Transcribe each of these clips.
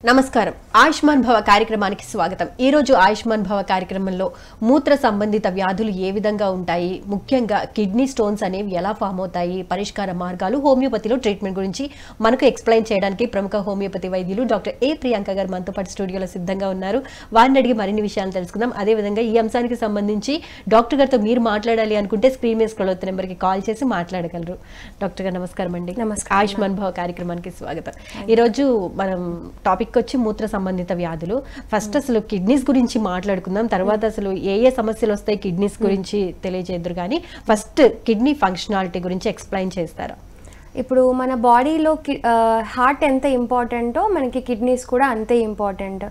నమస్కారం ఆయుష్మాన్ భవ కార్యక్రమానికి స్వాగతం। ఈ రోజు ఆయుష్మాన్ భవ కార్యక్రమంలో మూత్ర సంబంధిత వ్యాధులు ఏ విధంగా ఉంటాయి, ముఖ్యంగా కిడ్నీ స్టోన్స్ అనేవి ఎలా ఫామ్ అవుతాయి, పరిష్కార మార్గాలు, హోమియోపతిలో ట్రీట్మెంట్ గురించి మనకు ఎక్స్‌ప్లెయిన్ చేయడానికి ప్రముఖ హోమియోపతి వైద్యులు డాక్టర్ ఏ ప్రియాంక గారు మనతో పాటు స్టూడియోలో సిద్ధంగా ఉన్నారు। వారిని అడిగి మరిన్ని విషయాలు తెలుసుకుందాం। అదే విధంగా ఈ అంశానికి సంబంధించి డాక్టర్ గారితో మీరు మాట్లాడాలి అనుకుంటే స్క్రీన్ మీద స్క్రోల్ అవుతున్న నెంబర్కి కాల్ చేసి మాట్లాడగలరు। డాక్టర్ గారు నమస్కారం అండి। ఆయుష్మాన్ భవ కార్యక్రమానికి స్వాగతం। ఈ రోజు మనం టాపిక్ వచ్చి మూత్ర సంబంధిత వ్యాధులు। ఫస్ట్ అసలు కిడ్నీస్ గురించి మాట్లాడుకుందాం, తర్వాత అసలు ఏ ఏ సమస్యలు వస్తాయి కిడ్నీస్ గురించి తెలియజేద్దరు కానీ ఫస్ట్ కిడ్నీ ఫంక్షనాలిటీ గురించి ఎక్స్‌ప్లెయిన్ చేస్తారా? ఇప్పుడు మన బాడీలో హార్ట్ ఎంత ఇంపార్టెంటో మనకి కిడ్నీస్ కూడా అంతే ఇంపార్టెంట్।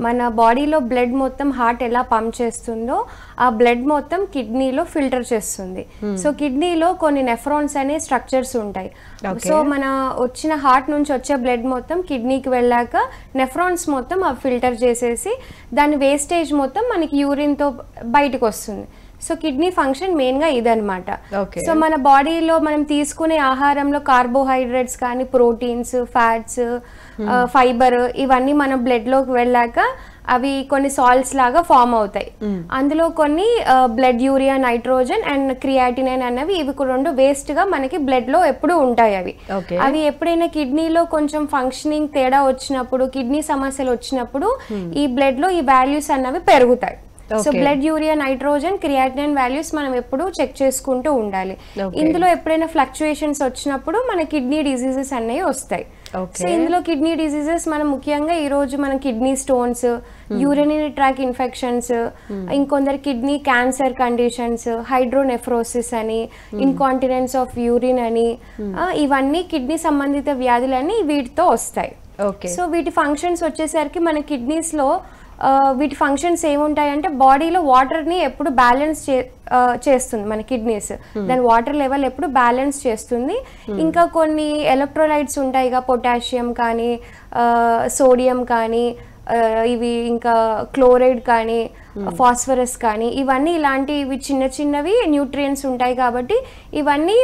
మన బాడీలో బ్లడ్ మొత్తం హార్ట్ ఎలా పంప్ చేస్తుందో ఆ బ్లడ్ మొత్తం కిడ్నీలో ఫిల్టర్ చేస్తుంది। సో కిడ్నీలో కొన్ని నెఫ్రాన్స్ అనే స్ట్రక్చర్స్ ఉంటాయి। సో మన వచ్చిన హార్ట్ నుంచి వచ్చే బ్లడ్ మొత్తం కిడ్నీకి వెళ్ళాక నెఫ్రాన్స్ మొత్తం అవి ఫిల్టర్ చేసేసి దాని వేస్టేజ్ మొత్తం మనకి యూరిన్తో బయటకు వస్తుంది। సో కిడ్నీ ఫంక్షన్ మెయిన్గా ఇదనమాట। సో మన బాడీలో మనం తీసుకునే ఆహారంలో కార్బోహైడ్రేట్స్ కానీ ప్రోటీన్స్, ఫ్యాట్స్, ఫైబర్ ఇవన్నీ మన బ్లడ్లోకి వెళ్ళాక అవి కొన్ని సాల్ట్స్ లాగా ఫామ్ అవుతాయి। అందులో కొన్ని blood urea, nitrogen and creatinine అనేవి ఇవి రెండు వేస్ట్ గా మనకి బ్లడ్ లో ఎప్పుడు ఉంటాయి। అవి ఎప్పుడైనా కిడ్నీలో కొంచెం ఫంక్షనింగ్ తేడా వచ్చినప్పుడు, కిడ్నీ సమస్యలు వచ్చినప్పుడు ఈ బ్లడ్ లో ఈ వాల్యూస్ అన్నవి పెరుగుతాయి। So blood urea, nitrogen, creatinine values మనం ఎప్పుడు చెక్ చేసుకుంటూ ఉండాలి। ఇందులో ఎప్పుడైనా ఫ్లక్చుయేషన్స్ వచ్చినప్పుడు మన కిడ్నీ డిసీజెస్ అనేవి వస్తాయి। సో ఇందులో కిడ్నీ డిసీజెస్ మనం ముఖ్యంగా ఈ రోజు మన kidney stones, urinary tract infections, ఇంకొందరు కిడ్నీ క్యాన్సర్ కండిషన్స్, హైడ్రోనెఫ్రోసిస్ అని, ఇన్కాంటినెన్స్ ఆఫ్ యూరిన్ అని, ఇవన్నీ కిడ్నీ సంబంధిత వ్యాధులని వీటితో వస్తాయి। సో వీటి ఫంక్షన్స్ వచ్చేసరికి మన కిడ్నీస్ లో వీటి ఫంక్షన్స్ ఏముంటాయంటే బాడీలో వాటర్ని ఎప్పుడు బ్యాలెన్స్ చేస్తుంది మన కిడ్నీస్, దాని వాటర్ లెవెల్ ఎప్పుడు బ్యాలెన్స్ చేస్తుంది। ఇంకా కొన్ని ఎలక్ట్రోలైట్స్ ఉంటాయి, పొటాషియం కానీ, సోడియం కానీ, ఇవి ఇంకా క్లోరైడ్ కానీ, ఫాస్ఫరస్ కానీ, ఇవన్నీ ఇలాంటివి చిన్న చిన్నవి న్యూట్రియంట్స్ ఉంటాయి కాబట్టి ఇవన్నీ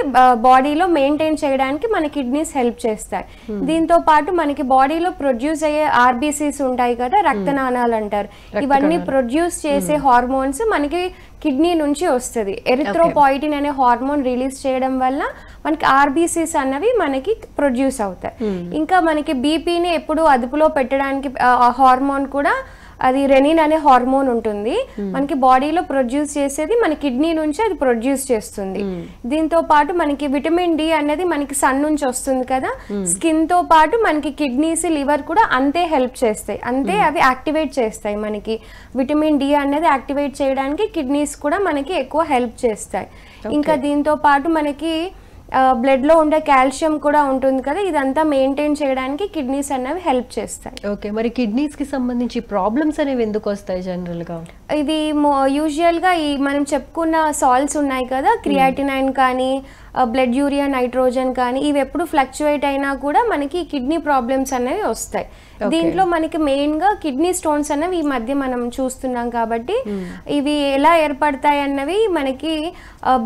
బాడీలో మెయింటైన్ చేయడానికి మన కిడ్నీస్ హెల్ప్ చేస్తాయి। దీంతో పాటు మనకి బాడీలో ప్రొడ్యూస్ అయ్యే ఆర్బీసీస్ ఉంటాయి కదా, రక్తనాళాలు అంటారు, ఇవన్నీ ప్రొడ్యూస్ చేసే హార్మోన్స్ మనకి కిడ్నీ నుంచి వస్తుంది। ఎరిథ్రోపాయిటిన్ అనే హార్మోన్ రిలీజ్ చేయడం వల్ల మనకి ఆర్బీసీస్ అన్నవి మనకి ప్రొడ్యూస్ అవుతాయి। ఇంకా మనకి బీపీని ఎప్పుడు అదుపులో పెట్టడానికి హార్మోన్ కూడా అది రెనిన్ అనే హార్మోన్ ఉంటుంది, మనకి బాడీలో ప్రొడ్యూస్ చేసేది మన కిడ్నీ నుంచి అది ప్రొడ్యూస్ చేస్తుంది। దీంతో పాటు మనకి విటమిన్ డి అనేది మనకి సన్ నుంచి వస్తుంది కదా, స్కిన్ తో పాటు మనకి కిడ్నీస్, లివర్ కూడా అంతే హెల్ప్ చేస్తాయి, అంతే అవి యాక్టివేట్ చేస్తాయి। మనకి విటమిన్ డి అనేది యాక్టివేట్ చేయడానికి కిడ్నీస్ కూడా మనకి ఎక్కువ హెల్ప్ చేస్తాయి। ఇంకా దీంతో పాటు మనకి బ్లడ్ లో ఉండే కాల్షియం కూడా ఉంటుంది కదా, ఇదంతా మెయింటైన్ చేయడానికి కిడ్నీస్ అనేవి హెల్ప్ చేస్తాయి। ఓకే, మరి కిడ్నీస్ కి సంబంధించి ప్రాబ్లమ్స్ అనేవి ఎందుకు వస్తాయి జనరల్ గా? ఇవి యూజువల్ గా ఈ మనం చెప్పుకున్న సాల్ట్స్ ఉన్నాయి కదా, క్రియాటినైన్ కానీ, బ్లడ్ యూరియా, నైట్రోజన్ కానీ, ఇవి ఎప్పుడు ఫ్లక్చువేట్ అయినా కూడా మనకి కిడ్నీ ప్రాబ్లమ్స్ అనేవి వస్తాయి। దీంట్లో మనకి మెయిన్ గా కిడ్నీ స్టోన్స్ అనేవి ఈ మధ్య మనం చూస్తున్నాం కాబట్టి ఇవి ఎలా ఏర్పడతాయి అన్నవి మనకి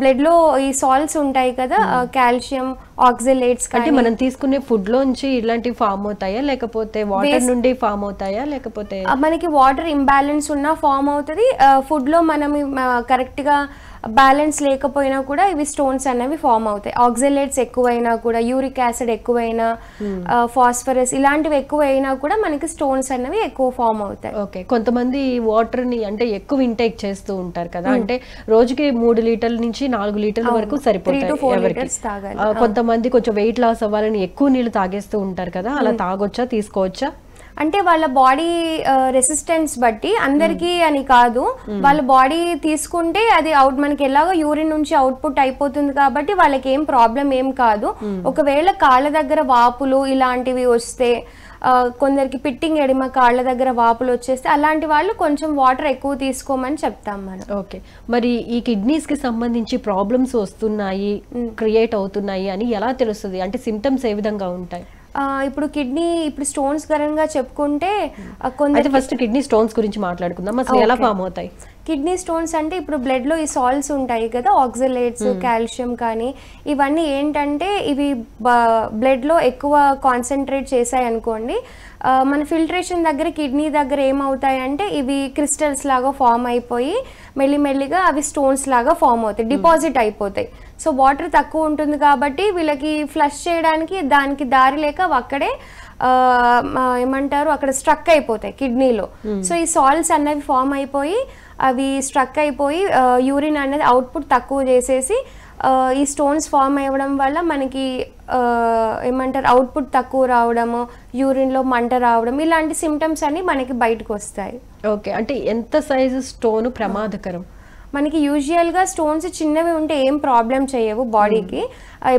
బ్లడ్ లో ఈ సాల్ట్స్ ఉంటాయి కదా, కాల్షియం ఆక్సలేట్స్ అంటే మనం తీసుకునే ఫుడ్ లోంచి ఇలాంటివి ఫామ్ అవుతాయా, లేకపోతే వాటర్ నుండి ఫామ్ అవుతాయా, లేకపోతే మనకి వాటర్ ఇంబ్యాలెన్స్ ఉన్నా ఫామ్ అవుతుంది, ఫుడ్ లో మనం కరెక్ట్ గా బ్యాలెన్స్ లేకపోయినా కూడా ఇవి స్టోన్స్ అనేవి ఫామ్ అవుతాయి। ఆక్సలేట్స్ ఎక్కువైనా కూడా, యూరిక్ యాసిడ్ ఎక్కువైనా, ఫాస్ఫరస్ ఇలాంటివి ఎక్కువైనా కూడా మనకి స్టోన్స్ అనేవి ఎక్కువ ఫామ్ అవుతాయి। ఓకే, కొంతమంది వాటర్ ని అంటే ఎక్కువ ఇంటేక్ చేస్తూ ఉంటారు కదా, అంటే రోజుకి 3 లీటర్ల నుంచి 4 లీటర్ల వరకు సరిపోతాయి। కొంతమంది కొంచెం వెయిట్ లాస్ అవ్వాలని ఎక్కువ నీళ్లు తాగేస్తూ ఉంటారు కదా, అలా తాగొచ్చా, తీసుకోవచ్చా? అంటే వాళ్ళ బాడీ రెసిస్టెన్స్ బట్టి, అందరికీ అని కాదు, వాళ్ళ బాడీ తీసుకుంటే అది మనకి ఎలాగో యూరిన్ నుంచి అవుట్పుట్ అయిపోతుంది కాబట్టి వాళ్ళకి ఏం ప్రాబ్లం ఏం కాదు। ఒకవేళ కాళ్ళ దగ్గర వాపులు ఇలాంటివి వస్తే, కొందరికి పిట్టింగ్ ఎడిమ కాళ్ళ దగ్గర వాపులు వచ్చేస్తే అలాంటి వాళ్ళు కొంచెం వాటర్ ఎక్కువ తీసుకోమని చెప్తాం మనం। ఓకే, మరి ఈ కిడ్నీస్ కి సంబంధించి ప్రాబ్లమ్స్ వస్తున్నాయి, క్రియేట్ అవుతున్నాయి అని ఎలా తెలుస్తుంది? అంటే సిమ్టమ్స్ ఏ విధంగా ఉంటాయి? ఇప్పుడు కిడ్నీ స్టోన్స్ పరంగా చెప్పుకుంటే ఫస్ట్ కిడ్నీ స్టోన్స్ గురించి మాట్లాడుకుందాం, అసలు ఎలా ఫామ్ అవుతాయి? కిడ్నీ స్టోన్స్ అంటే ఇప్పుడు బ్లడ్లో ఈ సాల్ట్స్ ఉంటాయి కదా, ఆక్సలేట్స్, కాల్షియం కానీ ఇవన్నీ ఏంటంటే ఇవి బ్లడ్లో ఎక్కువ కాన్సన్ట్రేట్ చేశాయి అనుకోండి, మన ఫిల్టరేషన్ దగ్గర కిడ్నీ దగ్గర ఏమవుతాయంటే ఇవి క్రిస్టల్స్ లాగా ఫామ్ అయిపోయి మెల్లిమెల్లిగా అవి స్టోన్స్ లాగా ఫామ్ అవుతాయి, డిపాజిట్ అయిపోతాయి. సో వాటర్ తక్కువ ఉంటుంది కాబట్టి వీళ్ళకి ఫ్లష్ చేయడానికి దానికి దారి లేక అక్కడే ఏమంటారు అక్కడ స్ట్రక్ అయిపోతాయి కిడ్నీలో. సో ఈ సాల్ట్స్ అనేవి ఫామ్ అయిపోయి అవి స్ట్రక్ అయిపోయి యూరిన్ అనేది అవుట్పుట్ తక్కువ చేసేసి ఈ స్టోన్స్ ఫామ్ అవ్వడం వల్ల మనకి ఏమంటారు అవుట్పుట్ తక్కువ రావడము, యూరిన్లో మంట రావడం, ఇలాంటి సిమ్టమ్స్ అన్ని మనకి బయటకు వస్తాయి. ఓకే, అంటే ఎంత సైజు స్టోన్ ప్రమాదకరం? మనకి యూజువల్గా స్టోన్స్ చిన్నవి ఉంటే ఏం ప్రాబ్లం చేయవు బాడీకి.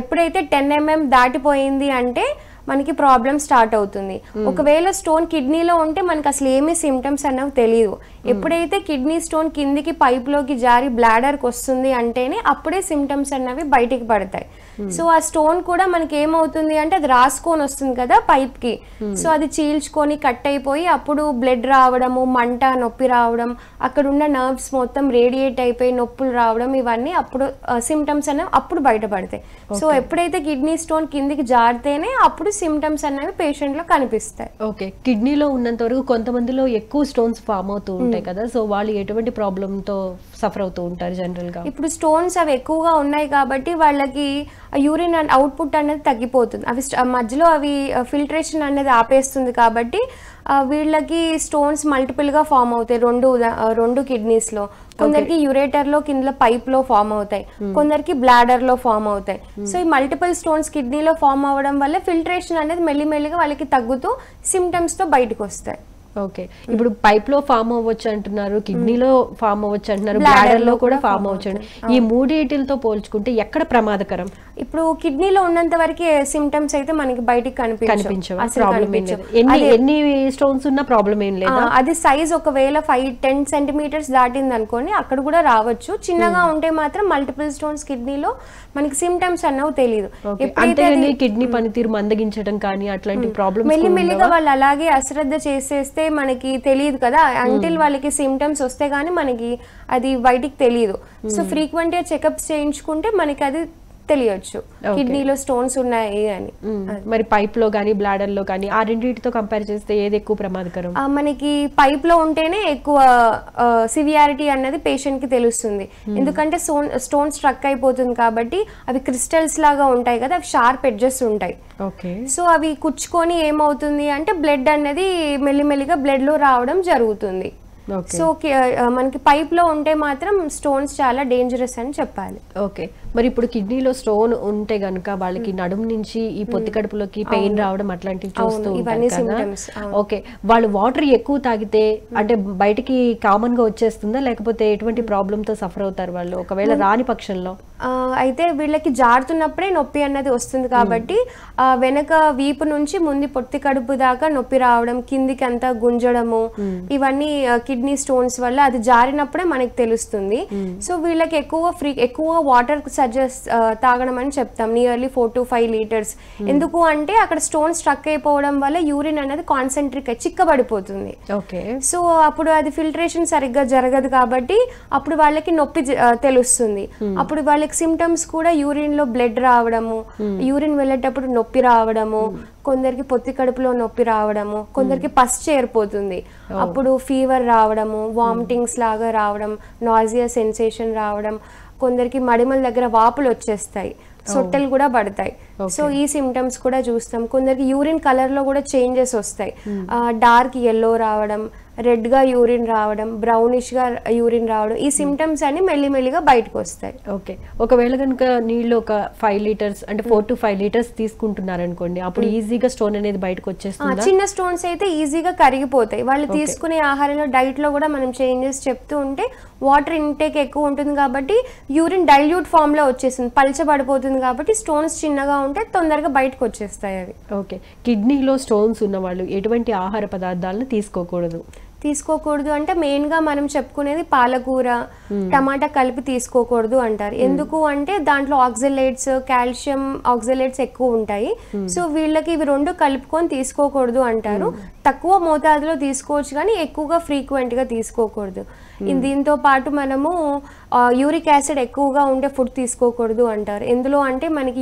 ఎప్పుడైతే 10 mm దాటిపోయింది అంటే మనకి ప్రాబ్లం స్టార్ట్ అవుతుంది. ఒకవేళ స్టోన్ కిడ్నీలో ఉంటే మనకి అసలు ఏమీ సిమ్టమ్స్ అనేవి తెలియదు. ఎప్పుడైతే కిడ్నీ స్టోన్ కిందికి పైప్లోకి జారి బ్లాడర్కి వస్తుంది అంటేనే అప్పుడే సిమ్టమ్స్ అనేవి బయటికి పడతాయి. సో ఆ స్టోన్ కూడా మనకి ఏమవుతుంది అంటే అది రాసుకొని వస్తుంది కదా పైప్కి, సో అది చీల్చుకొని కట్ అయిపోయి అప్పుడు బ్లడ్ రావడము, మంట, నొప్పి రావడం, అక్కడ ఉన్న నర్వ్స్ మొత్తం రేడియేట్ అయిపోయి నొప్పులు రావడం, ఇవన్నీ అప్పుడు సిమ్టమ్స్ అనేవి అప్పుడు బయటపడతాయి. సో ఎప్పుడైతే కిడ్నీ స్టోన్ కిందికి జారితేనే అప్పుడు సిమ్టమ్స్ అనేవి పేషెంట్ లో కనిపిస్తాయి. ఓకే, కిడ్నీలో ఉన్నంత వరకు కొంతమందిలో ఎక్కువ స్టోన్స్ ఫామ్ అవుతూ ఉంటాయి కదా, సో వాళ్ళు ఎటువంటి ప్రాబ్లమ్ తో సఫర్ అవుతూ ఉంటారు జనరల్ గా? ఇప్పుడు స్టోన్స్ అవి ఎక్కువగా ఉన్నాయి కాబట్టి వాళ్ళకి యూరిన్ అవుట్పుట్ అనేది తగ్గిపోతుంది, అవి మధ్యలో అవి ఫిల్టరేషన్ అనేది ఆపేస్తుంది కాబట్టి వీళ్ళకి స్టోన్స్ మల్టిపుల్ గా ఫామ్ అవుతాయి రెండు కిడ్నీస్ లో. కొందరికి యురేటర్ లో కింద పైప్ లో ఫామ్ అవుతాయి, కొందరికి బ్లాడర్ లో ఫామ్ అవుతాయి. సో ఈ మల్టిపుల్ స్టోన్స్ కిడ్నీలో ఫామ్ అవ్వడం వల్ల ఫిల్టరేషన్ అనేది మెల్లిమెల్లిగా వాళ్ళకి తగ్గుతూ సిమ్టమ్స్ తో బయటకు వస్తాయి. ఓకే, ఇప్పుడు పైప్ లో ఫామ్ అవ్వచ్చు అంటున్నారు, కిడ్నీలో ఫామ్ అవ్వచ్చు అంటున్నారు, బ్లాడర్ లో కూడా ఫామ్ అవ్వచ్చు. ఈ మూడింటితో పోల్చుకుంటే ఎక్కడ ప్రమాదకరం? ఇప్పుడు కిడ్నీలో ఉన్నంత వరకు సిమ్టమ్స్ అయితే మనకి బయటికి కనిపించవు. ఎన్ని స్టోన్స్ ఉన్నా ప్రాబ్లం ఏం లేదు. అది సైజ్ ఒకవేళ 5-10 centimeters దాటింది అనుకోండి అక్కడ కూడా రావచ్చు. చిన్నగా ఉంటే మాత్రం మల్టిపుల్ స్టోన్స్ కిడ్నీలో మనకి సిమ్టమ్స్ అన్నవి తెలియదు. కిడ్నీ పనితీరు మందగించడం కానీ అట్లాంటి ప్రాబ్లమ్ మెల్లిమెల్లిగా వాళ్ళు అలాగే అశ్రద్ధ చేసేస్తే మనకి తెలియదు కదా, అంటిల్ వాళ్ళకి సిమ్టమ్స్ వస్తే గానీ మనకి అది బయటికి తెలియదు. సో ఫ్రీక్వెంట్ గా చెకప్స్ చేయించుకుంటే మనకి అది తెలియచ్చు కిడ్నీలో స్టోన్స్ ఉన్నాయి అని. మరి పైప్ లో గానీ బ్లాడర్ లో గానీ ఆ రెండింటితో కంపేర్ చేస్తే ఏది ఎక్కువ ప్రమాదకరం? మనకి పైప్ లో ఉంటేనే ఎక్కువ సివియారిటీ అన్నది పేషెంట్ కి తెలుస్తుంది. ఎందుకంటే స్టోన్ స్ట్రక్ అయిపోతుంది కాబట్టి అవి క్రిస్టల్స్ లాగా ఉంటాయి కదా, అవి షార్ప్ ఎడ్జెస్ ఉంటాయి. సో అవి కుచ్చుకొని ఏమవుతుంది అంటే బ్లడ్ అన్నది మెల్లిమెల్లిగా బ్లడ్ లో రావడం జరుగుతుంది. సో మనకి పైప్ లో ఉంటే మాత్రం స్టోన్స్ చాలా డేంజరస్ అని చెప్పాలి. ఓకే, మరి ఇప్పుడు కిడ్నీలో స్టోన్ ఉంటే గనుక వాళ్ళకి నడుము నుంచి ఈ పొత్తి కడుపులోకి పెయిన్ రావడం అట్లాంటివి చూస్తూ ఉంటారు కదా. ఓకే, వాళ్ళు వాటర్ ఎక్కువ తాగితే అంటే బయటికి కామన్ గా వచ్చేస్తుందా, లేకపోతే ఎటువంటి ప్రాబ్లమ్ తో సఫర్ అవుతారు వాళ్ళు ఒకవేళ రాని పక్షంలో? అయితే వీళ్ళకి జారుతున్నప్పుడే నొప్పి అన్నది వస్తుంది కాబట్టి వెనక వీపు నుంచి ముందు పొత్తి కడుపు దాకా నొప్పి రావడం, కిందికి అంతా గుంజడము, ఇవన్నీ కిడ్నీ స్టోన్స్ వల్ల అది జారినప్పుడే మనకి తెలుస్తుంది. సో వీళ్ళకి ఎక్కువ వాటర్ సజెస్ట్ తాగడం అని చెప్తాం, నియర్లీ 4 to 5 liters. ఎందుకు అంటే అక్కడ స్టోన్ స్ట్రక్ అయిపోవడం వల్ల యూరిన్ అనేది కాన్సన్ట్రేట్ చిక్కబడిపోతుంది. సో అప్పుడు అది ఫిల్టరేషన్ సరిగ్గా జరగదు కాబట్టి అప్పుడు వాళ్ళకి నొప్పి తెలుస్తుంది. అప్పుడు వాళ్ళకి సిమ్టమ్స్ కూడా యూరిన్ లో బ్లడ్ రావడము, యూరిన్ వెళ్ళేటప్పుడు నొప్పి రావడము, కొందరికి పొత్తి కడుపులో నొప్పి రావడము, కొందరికి పస్ చేరిపోతుంది, అప్పుడు ఫీవర్ రావడము, వామిటింగ్స్ లాగా రావడం, నాజియా సెన్సేషన్ రావడం, కొందరికి మడిమల దగ్గర వాపులు వచ్చేస్తాయి, సొట్టెలు కూడా పడతాయి. సో ఈ సిమ్టమ్స్ కూడా చూస్తాం. కొందరికి యూరిన్ కలర్ లో కూడా చేంజెస్ వస్తాయి, డార్క్ ఎల్లో రావడం, రెడ్ గా యూరిన్ రావడం, బ్రౌనిష్ గా యూరిన్ రావడం, ఈ సిమ్టమ్స్ అన్ని మెల్లిమెల్లిగా బయటకు వస్తాయి. ఓకే, ఒకవేళ కనుక నీళ్ళు ఒక 5 liters అంటే 4 to 5 liters తీసుకుంటున్నారు అనుకోండి, అప్పుడు ఈజీగా స్టోన్ అనేది బయటకు వచ్చేస్తుంది. చిన్న స్టోన్స్ అయితే ఈజీగా కరిగిపోతాయి. వాళ్ళు తీసుకునే ఆహారంలో డైట్ లో కూడా మనం చేంజెస్ చెప్తూ ఉంటే వాటర్ ఇంటేక్ ఎక్కువ ఉంటుంది కాబట్టి యూరిన్ డైల్యూట్ ఫామ్ లో వచ్చేస్తుంది, పలచబడిపోతుంది కాబట్టి స్టోన్స్ చిన్నగా ఉంటే తొందరగా బయటకు వచ్చేస్తాయి అవి. ఓకే, కిడ్నీలో స్టోన్స్ ఉన్న వాళ్ళు ఎటువంటి ఆహార పదార్థాలను తీసుకోకూడదు అంటే మెయిన్ గా మనం చెప్పుకునేది పాలకూర, టమాటా కలిపి తీసుకోకూడదు అంటారు. ఎందుకు అంటే దాంట్లో ఆక్సలేట్స్, కాల్షియం ఆక్సలేట్స్ ఎక్కువ ఉంటాయి. సో వీళ్ళకి ఇవి రెండు కలుపుకొని తీసుకోకూడదు అంటారు. తక్కువ మోతాదులో తీసుకోవచ్చు కానీ ఎక్కువగా ఫ్రీక్వెంట్ గా తీసుకోకూడదు. దీంతో పాటు మనము యూరిక్ యాసిడ్ ఎక్కువగా ఉండే ఫుడ్ తీసుకోకూడదు అంటారు. ఎందులో అంటే మనకి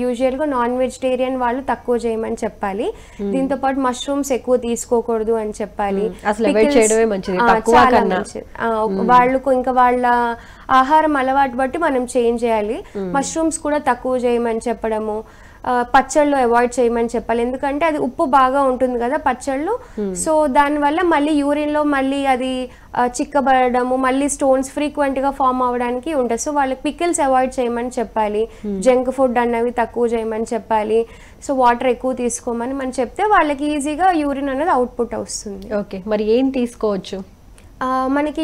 యూజువల్ గా నాన్ వెజిటేరియన్ వాళ్ళు తక్కువ చేయమని చెప్పాలి. దీంతో పాటు మష్రూమ్స్ ఎక్కువ తీసుకోకూడదు అని చెప్పాలి. చాలా మంచిది. వాళ్ళు ఇంకా వాళ్ళ ఆహారం అలవాటు బట్టి మనం చేంజ్ చేయాలి. మష్రూమ్స్ కూడా తక్కువ చేయమని చెప్పడము, పచ్చళ్ళు అవాయిడ్ చేయమని చెప్పాలి. ఎందుకంటే అది ఉప్పు బాగా ఉంటుంది కదా పచ్చళ్ళు. సో దానివల్ల మళ్ళీ యూరిన్ లో మళ్ళీ అది చిక్కబడము, మళ్ళీ స్టోన్స్ ఫ్రీక్వెంట్ గా ఫామ్ అవ్వడానికి ఉంటుంది. సో వాళ్ళకి పికిల్స్ అవాయిడ్ చేయమని చెప్పాలి. జంక్ ఫుడ్ అన్నవి తక్కువ చేయమని చెప్పాలి. సో వాటర్ ఎక్కువ తీసుకోమని మనం చెప్తే వాళ్ళకి ఈజీగా యూరిన్ అనేది అవుట్పుట్ వస్తుంది. ఓకే, మరి ఏం తీసుకోవచ్చు? మనకి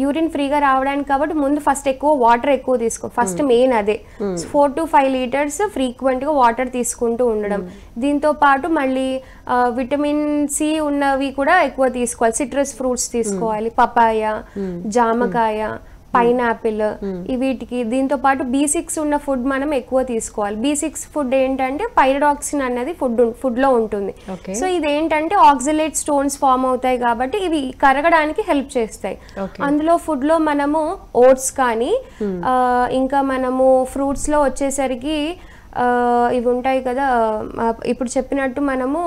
యూరిన్ ఫ్రీగా రావడానికి కాబట్టి ముందు ఫస్ట్ ఎక్కువ వాటర్ ఎక్కువ తీసుకో. ఫస్ట్ మెయిన్ అదే 4 to 5 లీటర్స్ ఫ్రీక్వెంట్ గా వాటర్ తీసుకుంటూ ఉండడం. దీంతో పాటు మళ్ళీ విటమిన్ సి ఉన్నవి కూడా ఎక్కువ తీసుకోవాలి. సిట్రస్ ఫ్రూట్స్ తీసుకోవాలి, పపాయ, జామకాయ, పైనాపిల్, వీటికి. దీంతో పాటు B6 ఉన్న ఫుడ్ మనం ఎక్కువ తీసుకోవాలి. B6 ఫుడ్ ఏంటంటే పైరిడాక్సిన్ అనేది ఫుడ్ లో ఉంటుంది. సో ఇదేంటంటే ఆక్సలేట్ స్టోన్స్ ఫామ్ అవుతాయి కాబట్టి ఇవి కరగడానికి హెల్ప్ చేస్తాయి. అందులో ఫుడ్ లో మనము ఓట్స్ కానీ ఇంకా మనము ఫ్రూట్స్ లో వచ్చేసరికి ఇవి ఉంటాయి కదా, ఇప్పుడు చెప్పినట్టు మనము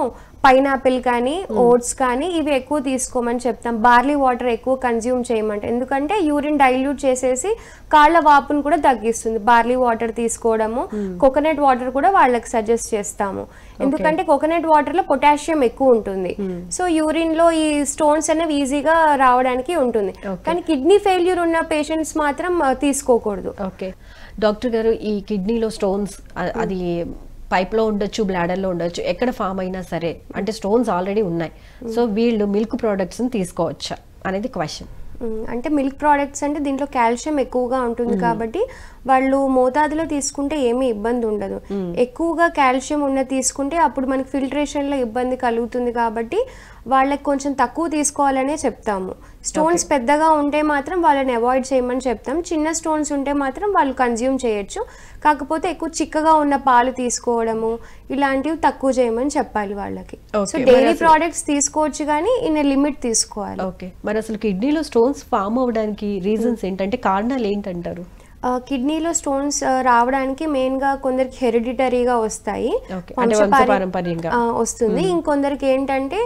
పైనాపిల్ కానీ ఓట్స్ కానీ ఇవి ఎక్కువ తీసుకోమని చెప్తాం. బార్లీ వాటర్ ఎక్కువ కన్జ్యూమ్ చేయమంటే, ఎందుకంటే యూరిన్ డైల్యూట్ చేసేసి కాళ్ళ వాపును కూడా తగ్గిస్తుంది. బార్లీ వాటర్ తీసుకోవడము, కోకోనట్ వాటర్ కూడా వాళ్ళకి సజెస్ట్ చేస్తాము. ఎందుకంటే కోకోనట్ వాటర్ లో పొటాషియం ఎక్కువ ఉంటుంది. సో యూరిన్ లో ఈ స్టోన్స్ అనేవి ఈజీగా రావడానికి ఉంటుంది. కానీ కిడ్నీ ఫెయిల్యూర్ ఉన్న పేషెంట్స్ మాత్రం తీసుకోకూడదు. ఓకే డాక్టర్ గారు, ఈ కిడ్నీలో స్టోన్స్ అది పైప్ లో ఉండొచ్చు, బ్లాడర్ లో ఉండొచ్చు, ఎక్కడ ఫామ్ అయినా సరే, అంటే స్టోన్స్ ఆల్రెడీ ఉన్నాయి. సో వీళ్ళు మిల్క్ ప్రొడక్ట్స్ తీసుకోవచ్చా అనేది క్వశ్చన్. అంటే మిల్క్ ప్రోడక్ట్స్ అంటే దీంట్లో కాల్షియం ఎక్కువగా ఉంటుంది కాబట్టి వాళ్ళు మోతాదులో తీసుకుంటే ఏమీ ఇబ్బంది ఉండదు. ఎక్కువగా కాల్షియం ఉన్నది తీసుకుంటే అప్పుడు మనకి ఫిల్టరేషన్ లో ఇబ్బంది కలుగుతుంది కాబట్టి వాళ్ళకి కొంచెం తక్కువ తీసుకోవాలనే చెప్తాము. స్టోన్స్ పెద్దగా ఉంటే మాత్రం వాళ్ళని అవాయిడ్ చేయమని చెప్తాం. చిన్న స్టోన్స్ ఉంటే మాత్రం వాళ్ళు కన్జ్యూమ్ చేయొచ్చు. కాకపోతే ఎక్కువ చిక్కగా ఉన్న పాలు తీసుకోవడము ఇలాంటివి తక్కువ చేయమని చెప్పాలి వాళ్ళకి. సో డైలీ ప్రోడక్ట్స్ తీసుకోవచ్చు కానీ ఇన్ లిమిట్ తీసుకోవాలి. ఓకే, మరి అసలు కిడ్నీలో స్టోన్స్ ఫామ్ అవడానికి రీజన్స్ ఏంటంటే, కారణాలు ఏంటంటారు? కిడ్నీలో స్టోన్స్ రావడానికి మెయిన్ గా కొందరికి హెరిడిటరీగా వస్తాయి, వంశపారంపర్యంగా వస్తుంది. ఇంకొందరికి ఏంటంటే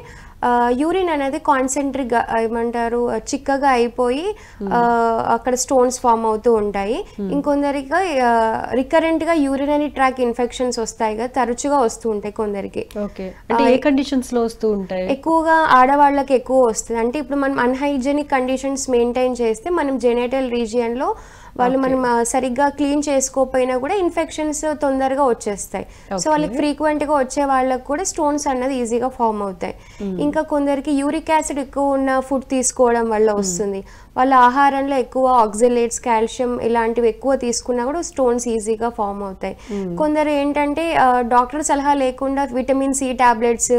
యూరిన్ అనేది కాన్సెంట్రిక్ గా ఏమంటారు చిక్కగా అయిపోయి అక్కడ స్టోన్స్ ఫామ్ అవుతూ ఉంటాయి. ఇంకొందరికి రికరెంట్ గా యూరినరీ ట్రాక్ ఇన్ఫెక్షన్స్ వస్తాయి కదా, తరచుగా వస్తూ ఉంటాయి కొందరికి. ఎక్కువగా ఆడవాళ్ళకి ఎక్కువ వస్తుంది. అంటే ఇప్పుడు మనం అన్హైజెనిక్ కండిషన్స్ మెయింటైన్ చేస్తే మనం జెనిటల్ రీజియన్ లో వాళ్ళు మనం సరిగ్గా క్లీన్ చేసుకోకపోయినా కూడా ఇన్ఫెక్షన్స్ తొందరగా వచ్చేస్తాయి. సో వాళ్ళకి ఫ్రీక్వెంట్ గా వచ్చే వాళ్ళకి కూడా స్టోన్స్ అన్నది ఈజీగా ఫామ్ అవుతాయి. ఇంకా కొందరికి యూరిక్ యాసిడ్ ఎక్కువ ఉన్న ఫుడ్ తీసుకోవడం వల్ల వస్తుంది. వాళ్ళ ఆహారంలో ఎక్కువ ఆక్సలేట్స్, కాల్షియం ఇలాంటివి ఎక్కువ తీసుకున్నా కూడా స్టోన్స్ ఈజీగా ఫామ్ అవుతాయి. కొందరు ఏంటంటే డాక్టర్ సలహా లేకుండా vitamin C tablets,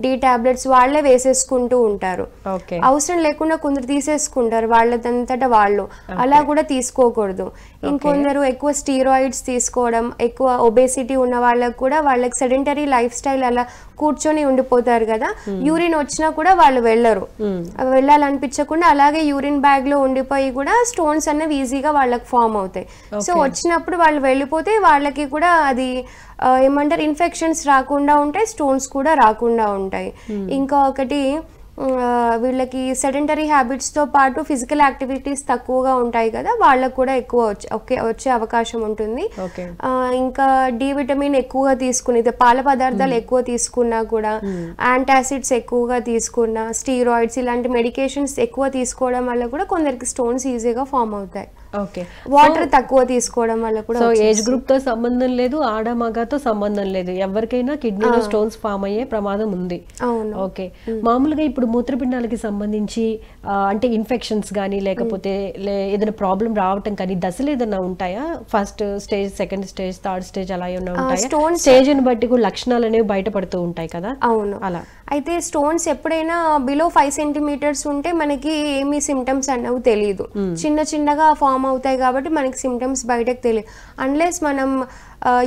D tablets వాళ్ళే వేసేసుకుంటూ ఉంటారు. అవసరం లేకుండా కొందరు తీసేసుకుంటారు వాళ్ళదంతటా వాళ్ళు. అలా కూడా తీసుకోకూడదు. ఇంకొందరు ఎక్కువ స్టీరాయిడ్స్ తీసుకోవడం, ఎక్కువ ఒబేసిటీ ఉన్న వాళ్ళకి కూడా వాళ్ళకి సెడెంటరీ లైఫ్ స్టైల్ అలా కూర్చొని ఉండిపోతారు కదా, యూరిన్ వచ్చినా కూడా వాళ్ళు వెళ్ళరు. వెళ్ళాలనిపించకుండా అలాగే యూరిన్ బ్యాగ్ లో ఉండిపోయి కూడా స్టోన్స్ అనేవి ఈజీగా వాళ్ళకి ఫామ్ అవుతాయి. సో వచ్చినప్పుడు వాళ్ళు వెళ్ళిపోతే వాళ్ళకి కూడా అది ఏమంటారు ఇన్ఫెక్షన్స్ రాకుండా ఉంటాయి, స్టోన్స్ కూడా రాకుండా ఉంటాయి. ఇంకా ఒకటి వీళ్ళకి సెడెంటరీ హ్యాబిట్స్తో పాటు ఫిజికల్ యాక్టివిటీస్ తక్కువగా ఉంటాయి కదా, వాళ్ళకు కూడా ఎక్కువ వచ్చే అవకాశం ఉంటుంది. ఇంకా డి విటమిన్ ఎక్కువగా తీసుకుని పాల పదార్థాలు ఎక్కువ తీసుకున్నా కూడా, యాంటాసిడ్స్ ఎక్కువగా తీసుకున్నా, స్టీరాయిడ్స్ ఇలాంటి మెడికేషన్స్ ఎక్కువ తీసుకోవడం వల్ల కూడా కొందరికి స్టోన్స్ ఈజీగా ఫామ్ అవుతాయి. ఓకే. వాటర్ తక్కువ తీసుకోవడం వల్ల కూడా సో ఏజ్ గ్రూప్ తో సంబంధం లేదు, ఆడ మగతో సంబంధం లేదు, ఎవరికైనా కిడ్నీలో స్టోన్స్ ఫామ్ అయ్యే ప్రమాదం ఉంది. అవును. ఓకే. మామూలుగా ఇప్పుడు మూత్రపిండాలకి సంబంధించి అంటే ఇన్ఫెక్షన్స్ కానీ లేకపోతే ఏదైనా ప్రాబ్లం రావటం కానీ దశలు ఏదైనా ఉంటాయా? First stage, second stage, third stage అలా ఏమైనా ఉంటాయా? స్టేజ్ ని బట్టి కూడా లక్షణాలు అనేవి బయటపడుతూ ఉంటాయి కదా. అవును. అలా అయితే స్టోన్స్ ఎప్పుడైనా బిలో 5 సెంటీమీటర్స్ ఉంటే మనకి ఏమి సిమ్టమ్స్ అన్నవి తెలియదు, చిన్న చిన్నగా ఫామ్ అవుతాయి కాబట్టి మనకి సిమ్టమ్స్ బయటకు తెలియదు. అన్లెస్ మనం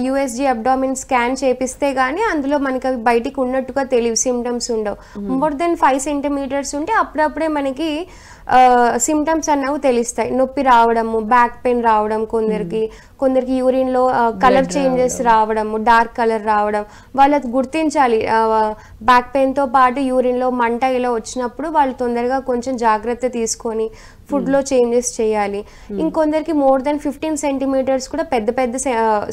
యూఎస్జీ అబ్డామిన్ స్కాన్ చేపిస్తే గానీ అందులో మనకి అవి బయటికి ఉన్నట్టుగా తెలియదు, సిమ్టమ్స్ ఉండవు. మోర్ దెన్ 5 సెంటీమీటర్స్ ఉంటే అప్పుడప్పుడే మనకి సిమ్టమ్స్ అన్నవి తెలుస్తాయి. నొప్పి రావడము, బ్యాక్ పెయిన్ రావడం, కొందరికి యూరిన్లో కలర్ చేంజెస్ రావడము, డార్క్ కలర్ రావడం, వాళ్ళకి గుర్తించాలి. బ్యాక్ పెయిన్తో పాటు యూరిన్లో మంట ఇలా వచ్చినప్పుడు వాళ్ళు తొందరగా కొంచెం జాగ్రత్త తీసుకొని ఫుడ్లో చేంజెస్ చేయాలి. ఇంకొందరికి మోర్ దెన్ 15 సెంటీమీటర్స్ కూడా పెద్ద పెద్ద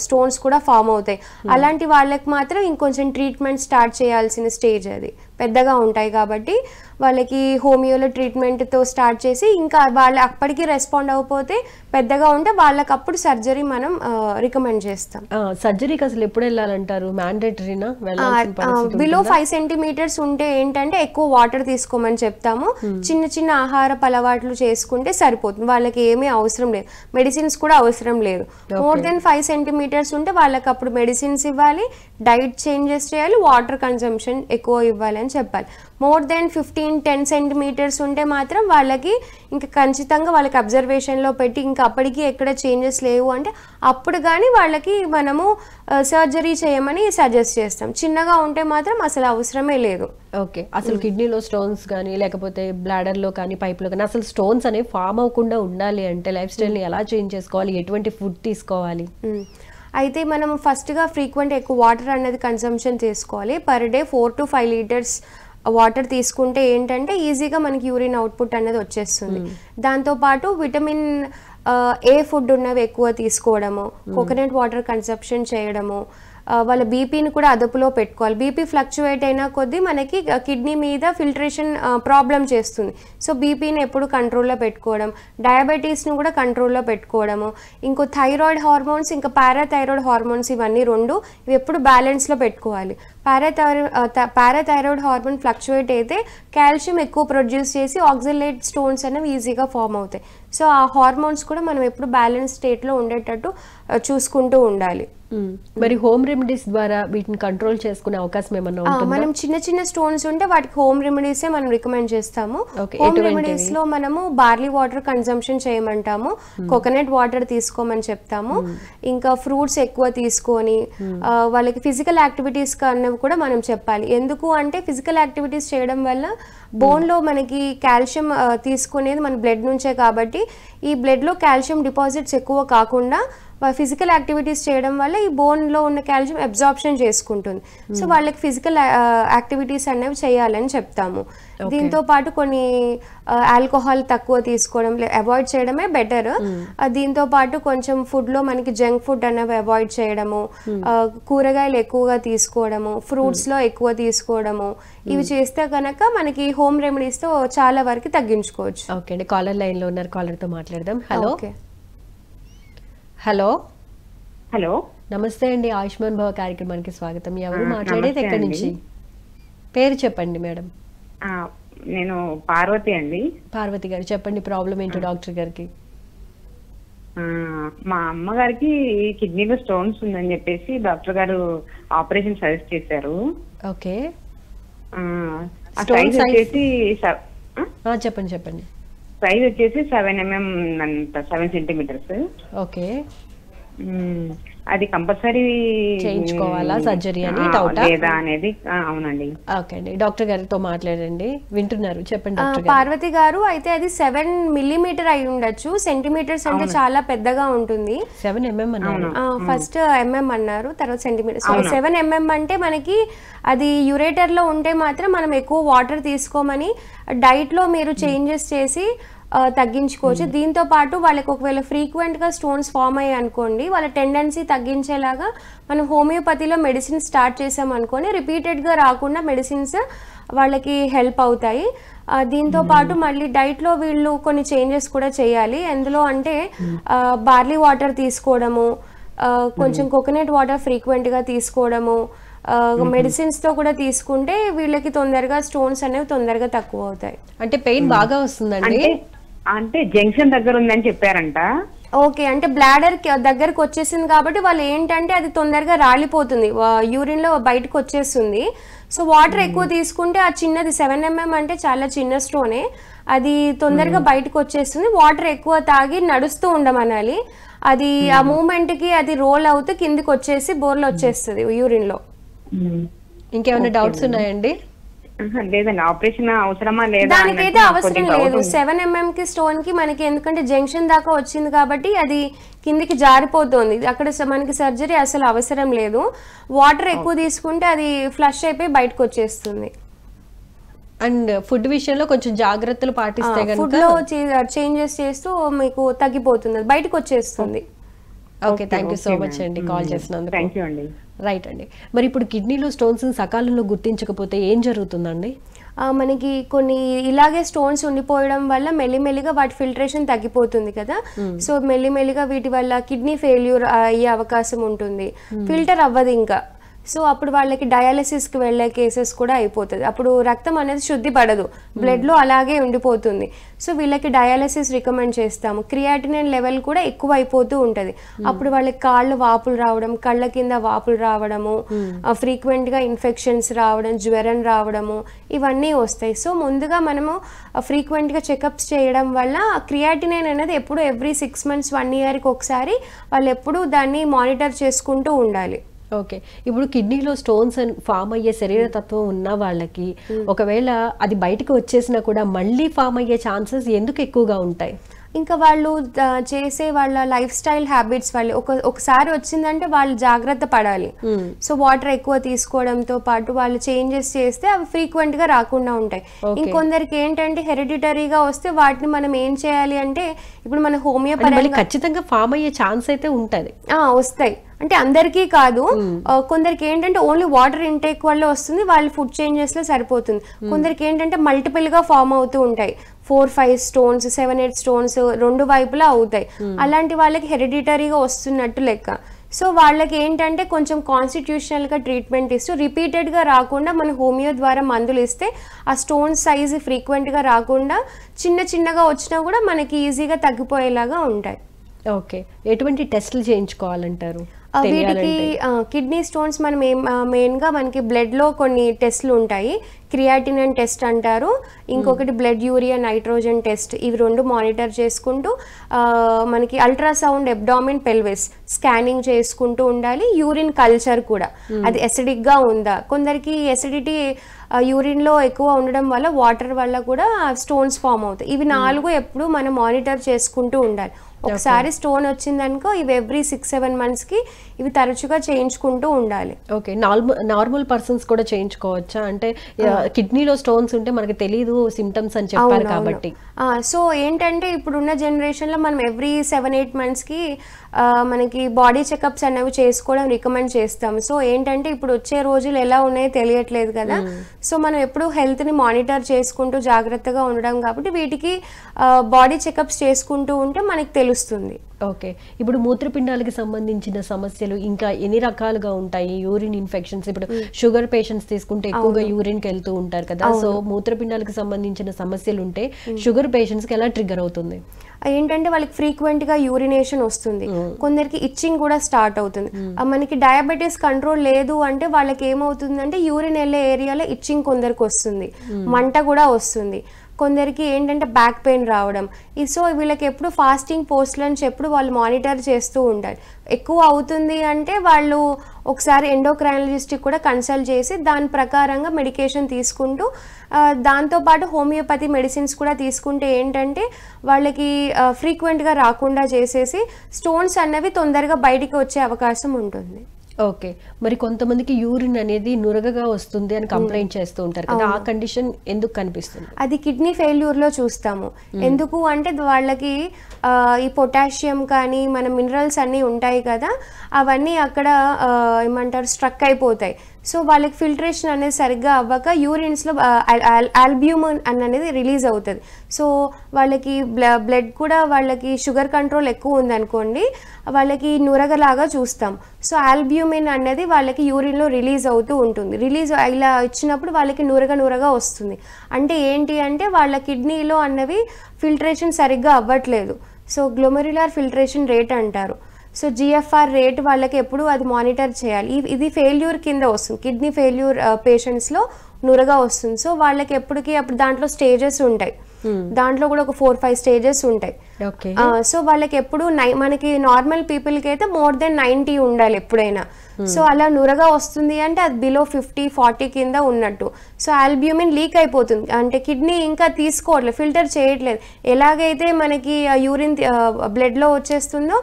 స్టోన్స్ కూడా ఫామ్ అవుతాయి. అలాంటి వాళ్ళకి మాత్రం ఇంకొంచెం ట్రీట్మెంట్ స్టార్ట్ చేయాల్సిన స్టేజ్, అది పెద్దగా ఉంటాయి కాబట్టి వాళ్ళకి హోమియోలో ట్రీట్మెంట్తో స్టార్ట్ చేసి ఇంకా వాళ్ళు అప్పటికి రెస్పాండ్ అవ్వకపోతే పెద్దగా ఉంటే వాళ్ళకి అప్పుడు సర్జరీ మనం రికమెండ్ చేస్తాం. సర్జరీకి అసలు ఎప్పుడు వెళ్ళాలంటారు? మ్యాండేటరీనా? బిలో 5 సెంటీమీటర్స్ ఉంటే ఏంటంటే ఎక్కువ వాటర్ తీసుకోమని చెప్తాము. చిన్న చిన్న ఆహారపు అలవాట్లు చేసుకుంటే సరిపోతుంది, వాళ్ళకి ఏమీ అవసరం లేదు, మెడిసిన్స్ కూడా అవసరం లేదు. మోర్ దెన్ 5 సెంటీమీటర్స్ ఉంటే వాళ్ళకి అప్పుడు మెడిసిన్స్ ఇవ్వాలి, డైట్ చేంజెస్ చేయాలి, వాటర్ కన్సంప్షన్ ఎక్కువ ఇవ్వాలి అని చెప్పాలి. మోర్ దెన్ 15-10 సెంటీమీటర్స్ ఉంటే మాత్రం వాళ్ళకి ఇంకా ఖచ్చితంగా వాళ్ళకి అబ్జర్వేషన్లో పెట్టి ఇంకా అప్పటికి ఎక్కడ చేంజెస్ లేవు అంటే అప్పుడు కానీ వాళ్ళకి మనము సర్జరీ చేయమని సజెస్ట్ చేస్తాం. చిన్నగా ఉంటే మాత్రం అసలు అవసరమే లేదు. ఓకే. అసలు కిడ్నీలో స్టోన్స్ కానీ లేకపోతే బ్లాడర్లో కానీ పైప్లో కానీ అసలు స్టోన్స్ అనేవి ఫామ్ అవ్వకుండా ఉండాలి అంటే లైఫ్ స్టైల్ని ఎలా చేంజ్ చేసుకోవాలి, ఎటువంటి ఫుడ్ తీసుకోవాలి? అయితే మనం ఫస్ట్గా ఫ్రీక్వెంట్ ఎక్కువ వాటర్ అనేది కన్సంప్షన్ చేసుకోవాలి. Per day 4 to 5 litres water తీసుకుంటే ఏంటంటే ఈజీగా మనకి యూరిన్ అవుట్పుట్ అనేది వచ్చేస్తుంది. దాంతోపాటు విటమిన్ ఏ ఫుడ్ ఉన్నవి ఎక్కువ తీసుకోవడము, కోకోనట్ వాటర్ కన్సంప్షన్ చేయడము, వాళ్ళ బీపీని కూడా అదుపులో పెట్టుకోవాలి. బీపీ ఫ్లక్చువేట్ అయినా కొద్దీ మనకి కిడ్నీ మీద ఫిల్టరేషన్ ప్రాబ్లం చేస్తుంది. సో బీపీని ఎప్పుడు కంట్రోల్లో పెట్టుకోవడం, డయాబెటీస్ని కూడా కంట్రోల్లో పెట్టుకోవడము, ఇంకో థైరాయిడ్ హార్మోన్స్, ఇంకా పారాథైరాయిడ్ హార్మోన్స్, ఇవన్నీ రెండు ఇవి ఎప్పుడు బ్యాలెన్స్లో పెట్టుకోవాలి. పారాథైరాయిడ్ హార్మోన్ ఫ్లక్చువేట్ అయితే కాల్షియం ఎక్కువ ప్రొడ్యూస్ చేసి ఆక్సిలేట్ స్టోన్స్ అనేవి ఈజీగా ఫామ్ అవుతాయి. సో ఆ హార్మోన్స్ కూడా మనం ఎప్పుడు బ్యాలెన్స్ స్టేట్లో ఉండేటట్టు చూసుకుంటూ ఉండాలి. మరి హోమ్ రెమెడీస్ ద్వారా వీటిని కంట్రోల్ చేసుకునే అవకాశం ఏమన్నా ఉంటుందా? మనం చిన్న చిన్న స్టోన్స్ ఉంటే వాటికి హోమ్ రెమెడీసే మనం రికమెండ్ చేస్తాము. హోమ్ రెమెడీస్ లో మనము బార్లీ వాటర్ కన్సంప్షన్ చేయమంటాము, కోకోనట్ వాటర్ తీసుకోమని చెప్తాము, ఇంకా ఫ్రూట్స్ ఎక్కువ తీసుకొని వాళ్ళకి ఫిజికల్ యాక్టివిటీస్ అన్నవి కూడా మనం చెప్పాలి. ఎందుకు అంటే ఫిజికల్ యాక్టివిటీస్ చేయడం వల్ల బోన్లో మనకి కాల్షియం తీసుకునేది మన బ్లడ్ నుంచే కాబట్టి ఈ బ్లడ్లో కాల్షియం డిపాజిట్స్ ఎక్కువ కాకుండా ఫిజికల్ యాక్టివిటీస్ చేయడం వల్ల ఈ బోన్లో ఉన్న కాల్షియం అబ్జార్ప్షన్ చేసుకుంటుంది. సో వాళ్ళకి ఫిజికల్ యాక్టివిటీస్ అనేవి చేయాలని చెప్తాము. దీంతో పాటు కొన్ని ఆల్కహాల్ తక్కువ తీసుకోవడం అవాయిడ్ చేయడమే బెటర్. దీంతో పాటు కొంచెం ఫుడ్లో మనకి జంక్ ఫుడ్ అనేవి అవాయిడ్ చేయడము, కూరగాయలు ఎక్కువగా తీసుకోవడము, ఫ్రూట్స్లో ఎక్కువ తీసుకోవడము, ఇవి చేస్తే కనుక మనకి హోమ్ రెమెడీస్తో చాలా వరకు తగ్గించుకోవచ్చు. ఓకే అండి, కాలర్ లైన్లో ఉన్నారు, కాలర్తో మాట్లాడదాం. హలో. హలో. హలో, నమస్తే అండి, ఆయుష్మాన్ భవ కార్యక్రమానికి స్వాగతం. ఎవరు మాట్లాడేది, ఎక్కడి నుంచి? పేరు చెప్పండి మేడం. నేను పార్వతి అండి. పార్వతి గారు చెప్పండి, ప్రాబ్లం ఏంటో డాక్టర్ గారికి. మా అమ్మగారికి కిడ్నీలో స్టోన్స్ ఉందని చెప్పేసి డాక్టర్ గారు ఆపరేషన్ సజెస్ట్ చేశారు. ఓకే. సైజ్ వచ్చేసి చెప్పండి చెప్పండి. సైజ్ వచ్చేసి 7 mm అంత, 7 సెంటీమీటర్స్. ఓకే. అది కంపల్సరీ చేయించుకోవాలా సర్జరీ అని డౌటా లేదా అనేది? అవునండి. ఓకే అండి, డాక్టర్ గారితో మాట్లాడండి, వింటున్నారు, చెప్పండి డాక్టర్ గారు. పార్వతి గారు, అయితే అది 7 millimeter అయి ఉండొచ్చు, సెంటీమీటర్స్ అంటే చాలా పెద్దగా ఉంటుంది. 7 mm అన్నారు, ఫస్ట్ mm అన్నారు, తర్వాత సెంటీమీటర్. 7 mm అంటే మనకి అది యురేటర్ లో ఉంటే మాత్రం మనం ఎక్కువ వాటర్ తీసుకోమని డైట్ లో మీరు చేంజెస్ చేసి తగ్గించుకోవచ్చు. దీంతో పాటు వాళ్ళకి ఒకవేళ ఫ్రీక్వెంట్ గా స్టోన్స్ ఫామ్ అయ్యాయి అనుకోండి, వాళ్ళ టెండెన్సీ తగ్గించేలాగా మనం హోమియోపతిలో మెడిసిన్ స్టార్ట్ చేసాం అనుకోని రిపీటెడ్ గా రాకుండా మెడిసిన్స్ వాళ్ళకి హెల్ప్ అవుతాయి. దీంతో పాటు మళ్ళీ డైట్లో వీళ్ళు కొన్ని చేంజెస్ కూడా చేయాలి. ఎందులో అంటే బార్లీ వాటర్ తీసుకోవడము, కొంచెం కోకోనట్ వాటర్ ఫ్రీక్వెంట్గా తీసుకోవడము, మెడిసిన్స్తో కూడా తీసుకుంటే వీళ్ళకి తొందరగా స్టోన్స్ అనేవి తొందరగా తక్కువ అవుతాయి. అంటే పెయిన్ బాగా వస్తుందండి? అంటే జంక్షన్ దగ్గర ఉందని చెప్పారంట. ఓకే, అంటే బ్లాడర్ దగ్గరకు వచ్చేసింది కాబట్టి వాళ్ళు ఏంటంటే అది తొందరగా రాలిపోతుంది, యూరిన్లో బయటకు వచ్చేస్తుంది. సో వాటర్ ఎక్కువ తీసుకుంటే ఆ చిన్నది 7 mm అంటే చాలా చిన్న స్టోనే, అది తొందరగా బయటకు వచ్చేస్తుంది. వాటర్ ఎక్కువ తాగి నడుస్తూ ఉండమనాలి, అది ఆ మూమెంట్కి అది రోల్ అవుతూ కిందికి వచ్చేసి బోర్లో వచ్చేస్తుంది యూరిన్లో. ఇంకేమైనా డౌట్స్ ఉన్నాయండి? లేదండి, ఆపరేషన్ అవసరమా లేదా? దానికైతే అవసరం లేదు. 7 mm కి స్టోన్ కి మనకి ఎందుకంటే జంక్షన్ దాకా వచ్చింది కాబట్టి అది కిందికి జారిపోతుంది, అక్కడ మనకి సర్జరీ అసలు అవసరం లేదు. వాటర్ ఎక్కువ తీసుకుంటే అది ఫ్లష్ అయిపోయి బయటకు వచ్చేస్తుంది. అండ్ ఫుడ్ విషయంలో కొంచెం జాగ్రత్తలు పాటిస్తే ఫుడ్ లో చేంజెస్ చేస్తూ మీకు తగ్గిపోతుంది, బయటకు వచ్చేస్తుంది. Okay, thank you so much అండి కాల్ చేసినందుకు. థ్యాంక్ యూ అండి. రైట్ అండి. మరి ఇప్పుడు కిడ్నీలో స్టోన్స్ సకాలంలో గుర్తించకపోతే ఏం జరుగుతుందండి? మనకి కొన్ని ఇలాగే స్టోన్స్ ఉండిపోయడం వల్ల మెల్లిమెల్లిగా వాటి ఫిల్టరేషన్ తగ్గిపోతుంది కదా. సో మెల్లిమెల్లిగా వీటి వల్ల కిడ్నీ ఫెయిల్యూర్ అయ్యే అవకాశం ఉంటుంది, ఫిల్టర్ అవ్వదు ఇంకా. సో అప్పుడు వాళ్ళకి డయాలసిస్కి వెళ్ళే కేసెస్ కూడా అయిపోతుంది, అప్పుడు రక్తం అనేది శుద్ధి పడదు, బ్లడ్లో అలాగే ఉండిపోతుంది. సో వీళ్ళకి డయాలసిస్ రికమెండ్ చేస్తాము. క్రియాటినిన్ లెవెల్ కూడా ఎక్కువ అయిపోతూ ఉంటుంది, అప్పుడు వాళ్ళకి కాళ్ళు వాపులు రావడం, కళ్ళ కింద వాపులు రావడము, ఫ్రీక్వెంట్గా ఇన్ఫెక్షన్స్ రావడం, జ్వరం రావడము, ఇవన్నీ వస్తాయి. సో ముందుగా మనము ఫ్రీక్వెంట్గా చెకప్స్ చేయడం వల్ల క్రియాటినిన్ అనేది ఎప్పుడు ఎవ్రీ 6 months 1 yearకి ఒకసారి వాళ్ళు ఎప్పుడు దాన్ని మానిటర్ చేసుకుంటూ ఉండాలి. ఓకే, ఇప్పుడు కిడ్నీలో స్టోన్స్ ఫామ్ అయ్యే శరీరతత్వం ఉన్న వాళ్ళకి ఒకవేళ అది బయటకు వచ్చేసినా కూడా మళ్ళీ ఫామ్ అయ్యే ఛాన్సెస్ ఎందుకు ఎక్కువగా ఉంటాయి? ఇంకా వాళ్ళు చేసే వాళ్ళ లైఫ్ స్టైల్ హ్యాబిట్స్ వాళ్ళు ఒకసారి వచ్చిందంటే వాళ్ళు జాగ్రత్త పడాలి. సో వాటర్ ఎక్కువ తీసుకోవడంతో పాటు వాళ్ళు చేంజెస్ చేస్తే అవి ఫ్రీక్వెంట్ గా రాకుండా ఉంటాయి. ఇంకొందరికి ఏంటంటే హెరిడిటరీగా వస్తే వాటిని మనం ఏం చేయాలి అంటే ఇప్పుడు మన హోమియోపతి ఖచ్చితంగా ఫామ్ అయ్యే ఛాన్స్ అయితే ఉంటది, వస్తాయి. అంటే అందరికీ కాదు, కొందరికి ఏంటంటే ఓన్లీ వాటర్ ఇంటేక్ వల్ల వస్తుంది, వాళ్ళు ఫుడ్ చేంజెస్ లో సరిపోతుంది. కొందరికి ఏంటంటే మల్టిపుల్ గా ఫామ్ అవుతూ ఉంటాయి, 4-5 స్టోన్స్ 7-8 స్టోన్స్ రెండు వైపులా అవుతాయి. అలాంటి వాళ్ళకి హెరిడిటరీగా వస్తున్నట్టు లెక్క. సో వాళ్ళకి ఏంటంటే కొంచెం కాన్స్టిట్యూషనల్గా ట్రీట్మెంట్ ఇస్తూ రిపీటెడ్గా రాకుండా మన హోమియో ద్వారా మందులు ఇస్తే ఆ స్టోన్ సైజు ఫ్రీక్వెంట్గా రాకుండా చిన్నగా వచ్చినా కూడా మనకి ఈజీగా తగ్గిపోయేలాగా ఉంటాయి. ఓకే, ఎటువంటి టెస్టులు చేయించుకోవాలంటారు? వీటికి కిడ్నీ స్టోన్స్ మనం మెయిన్గా మనకి బ్లడ్లో కొన్ని టెస్ట్లు ఉంటాయి, క్రియాటినిన్ టెస్ట్ అంటారు, ఇంకొకటి బ్లడ్ యూరియా నైట్రోజన్ టెస్ట్. ఇవి రెండు మానిటర్ చేసుకుంటూ మనకి అల్ట్రాసౌండ్ అబ్డామిన్ పెల్విస్ స్కానింగ్ చేసుకుంటూ ఉండాలి. యూరిన్ కల్చర్ కూడా అది ఎసిడిక్గా ఉందా, కొందరికి ఎసిడిటీ యూరిన్లో ఎక్కువ ఉండడం వల్ల వాటర్ వల్ల కూడా స్టోన్స్ ఫామ్ అవుతాయి. ఇవి 4 ఎప్పుడు మనం మానిటర్ చేసుకుంటూ ఉండాలి. ఒకసారి స్టోన్ వచ్చిందనుకో ఇవి ఎవ్రీ 6-7 monthsకి ఇవి తరచుగా చేయించుకుంటూ ఉండాలి. ఓకే, నార్మల్ పర్సన్స్ కూడా చేయించుకోవచ్చా? అంటే కిడ్నీలో స్టోన్స్ ఉంటే మనకి తెలియదు సిమ్టమ్స్ అని చెప్పారు కాబట్టి. సో ఏంటంటే ఇప్పుడున్న జనరేషన్లో మనం ఎవ్రీ 7-8 monthsకి మనకి బాడీ చెకప్స్ అనేవి చేసుకోవడం రికమెండ్ చేస్తాం. సో ఏంటంటే ఇప్పుడు వచ్చే రోజులు ఎలా ఉన్నాయో తెలియట్లేదు కదా, సో మనం ఎప్పుడు హెల్త్ని మానిటర్ చేసుకుంటూ జాగ్రత్తగా ఉండడం కాబట్టి వీటికి బాడీ చెకప్స్ చేసుకుంటూ ఉంటే మనకి తెలుస్తుంది. ఓకే, ఇప్పుడు మూత్రపిండాలకి సంబంధించిన సమస్యలు ఇంకా ఎన్ని రకాలుగా ఉంటాయి? యూరిన్ ఇన్ఫెక్షన్స్, ఇప్పుడు షుగర్ పేషెంట్స్ తీసుకుంటే ఎక్కువగా యూరిన్కి వెళ్తూ ఉంటారు కదా, సో మూత్రపిండాలకు సంబంధించిన సమస్యలు ఉంటే షుగర్ పేషెంట్స్కి ఎలా ట్రిగ్గర్ అవుతుంది? ఏంటంటే వాళ్ళకి ఫ్రీక్వెంట్గా యూరినేషన్ వస్తుంది, కొందరికి ఇచ్చింగ్ కూడా స్టార్ట్ అవుతుంది. మనకి డయాబెటీస్ కంట్రోల్ లేదు అంటే వాళ్ళకి ఏమవుతుందంటే యూరిన్ వెళ్ళే ఏరియాలో ఇచ్చింగ్ కొందరికి వస్తుంది, మంట కూడా వస్తుంది. కొందరికి ఏంటంటే బ్యాక్ పెయిన్ రావడం. సో వీళ్ళకి ఎప్పుడు ఫాస్టింగ్ పోస్ట్ లంచ్ ఎప్పుడు వాళ్ళు మానిటర్ చేస్తూ ఉండాలి. ఎక్కువ అవుతుంది అంటే వాళ్ళు ఒకసారి ఎండోక్రైనాలజిస్ట్కి కూడా కన్సల్ట్ చేసి దాని ప్రకారంగా మెడికేషన్ తీసుకుంటూ దాంతోపాటు హోమియోపతి మెడిసిన్స్ కూడా తీసుకుంటే ఏంటంటే వాళ్ళకి ఫ్రీక్వెంట్గా రాకుండా చేసేసి స్టోన్స్ అన్నవి తొందరగా బయటికి వచ్చే అవకాశం ఉంటుంది. ఓకే, మరి కొంతమందికి యూరిన్ అనేది నురగగా వస్తుంది అని కంప్లైంట్ చేస్తూ ఉంటారు కదా, ఆ కండిషన్ ఎందుకు కనిపిస్తుంది? అది కిడ్నీ ఫెయిల్యూర్లో చూస్తాము. ఎందుకు అంటే వాళ్ళకి ఈ పొటాషియం కానీ మన మినరల్స్ అన్నీ ఉంటాయి కదా, అవన్నీ అక్కడ ఏమంటారు స్ట్రక్ అయిపోతాయి. సో వాళ్ళకి ఫిల్టరేషన్ అనేది సరిగ్గా అవ్వక యూరిన్స్లో ఆల్బ్యూమిన్ అనేది రిలీజ్ అవుతుంది. సో వాళ్ళకి బ్లడ్ కూడా వాళ్ళకి షుగర్ కంట్రోల్ ఎక్కువ ఉందనుకోండి, వాళ్ళకి నురగలాగా చూస్తాం. సో ఆల్బ్యూమిన్ అనేది వాళ్ళకి యూరిన్లో రిలీజ్ అవుతూ ఉంటుంది. రిలీజ్ ఇలా ఇచ్చినప్పుడు వాళ్ళకి నురగ వస్తుంది. అంటే ఏంటి అంటే వాళ్ళ కిడ్నీలో అన్నవి ఫిల్టరేషన్ సరిగ్గా అవ్వట్లేదు. సో గ్లోమెరులార్ ఫిల్టరేషన్ రేట్ అంటారు. సో జిఎఫ్ఆర్ రేట్ వాళ్ళకి ఎప్పుడు అది మానిటర్ చేయాలి. ఇది ఫెయిల్యూర్ కింద వస్తుంది. కిడ్నీ ఫెయిల్యూర్ పేషెంట్స్లో నురగా వస్తుంది. సో వాళ్ళకి ఎప్పటికీ అప్పుడు దాంట్లో స్టేజెస్ ఉంటాయి. దాంట్లో కూడా ఒక 4-5 స్టేజెస్ ఉంటాయి. సో వాళ్ళకి ఎప్పుడు మనకి నార్మల్ పీపుల్కి అయితే మోర్ దెన్ 90 ఉండాలి ఎప్పుడైనా. సో అలా నురగా వస్తుంది అంటే అది బిలో 50-40 కింద ఉన్నట్టు. సో ఆల్బ్యూమిన్ లీక్ అయిపోతుంది, అంటే కిడ్నీ ఇంకా తీసుకోవట్లేదు, ఫిల్టర్ చేయట్లేదు. ఎలాగైతే మనకి యూరిన్ బ్లడ్లో వచ్చేస్తుందో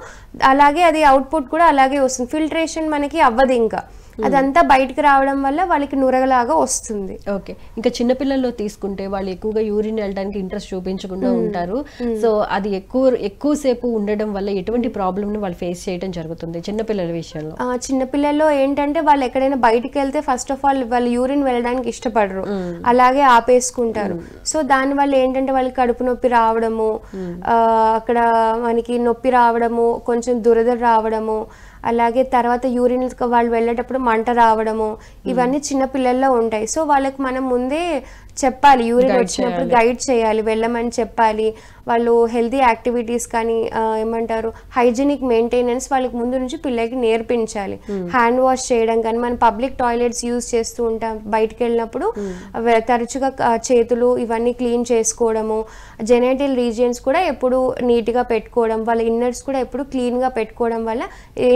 అలాగే అది అవుట్పుట్ కూడా అలాగే వస్తుంది. ఫిల్టరేషన్ మనకి అవ్వదు, ఇంకా అదంతా బయటకు రావడం వల్ల వాళ్ళకి నురగలాగా వస్తుంది. ఓకే, ఇంకా చిన్నపిల్లల్లో తీసుకుంటే వాళ్ళు ఎక్కువగా యూరిన్ వెళ్ళడానికి ఇంట్రెస్ట్ చూపించకుండా ఉంటారు. సో అది ఎక్కువసేపు ఉండడం వల్ల ఎటువంటి ప్రాబ్లమ్ ని వాళ్ళు ఫేస్ చేయడం జరుగుతుంది చిన్నపిల్లల విషయంలో? చిన్నపిల్లల్లో ఏంటంటే వాళ్ళు ఎక్కడైనా బయటికి వెళ్తే ఫస్ట్ ఆఫ్ ఆల్ వాళ్ళు యూరిన్ వెళ్ళడానికి ఇష్టపడరు, అలాగే ఆపేసుకుంటారు. సో దాని వల్ల ఏంటంటే వాళ్ళకి కడుపు నొప్పి రావడము, అక్కడ మనకి నొప్పి రావడము, కొంచెం దురద రావడము, అలాగే తర్వాత యూరిన్ వాళ్ళు వెళ్ళేటప్పుడు మంట రావడము, ఇవన్నీ చిన్న పిల్లల్లో ఉంటాయి. సో వాళ్ళకి మనం ముందే చెప్పాలి, యూరిన్ వచ్చినప్పుడు గైడ్ చేయాలి, వెళ్ళమని చెప్పాలి. వాళ్ళు హెల్తీ యాక్టివిటీస్ కానీ ఏమంటారు హైజీనిక్ మెయింటెనెన్స్ వాళ్ళకి ముందు నుంచి పిల్లలకి నేర్పించాలి. హ్యాండ్ వాష్ చేయడం కానీ, మనం పబ్లిక్ టాయిలెట్స్ యూజ్ చేస్తూ ఉంటాం, బయటకు వెళ్ళినప్పుడు తరచుగా చేతులు ఇవన్నీ క్లీన్ చేసుకోవడము, జెనైటల్ రీజియన్స్ కూడా ఎప్పుడు నీట్గా పెట్టుకోవడం, వాళ్ళ ఇన్నర్స్ కూడా ఎప్పుడు క్లీన్గా పెట్టుకోవడం వల్ల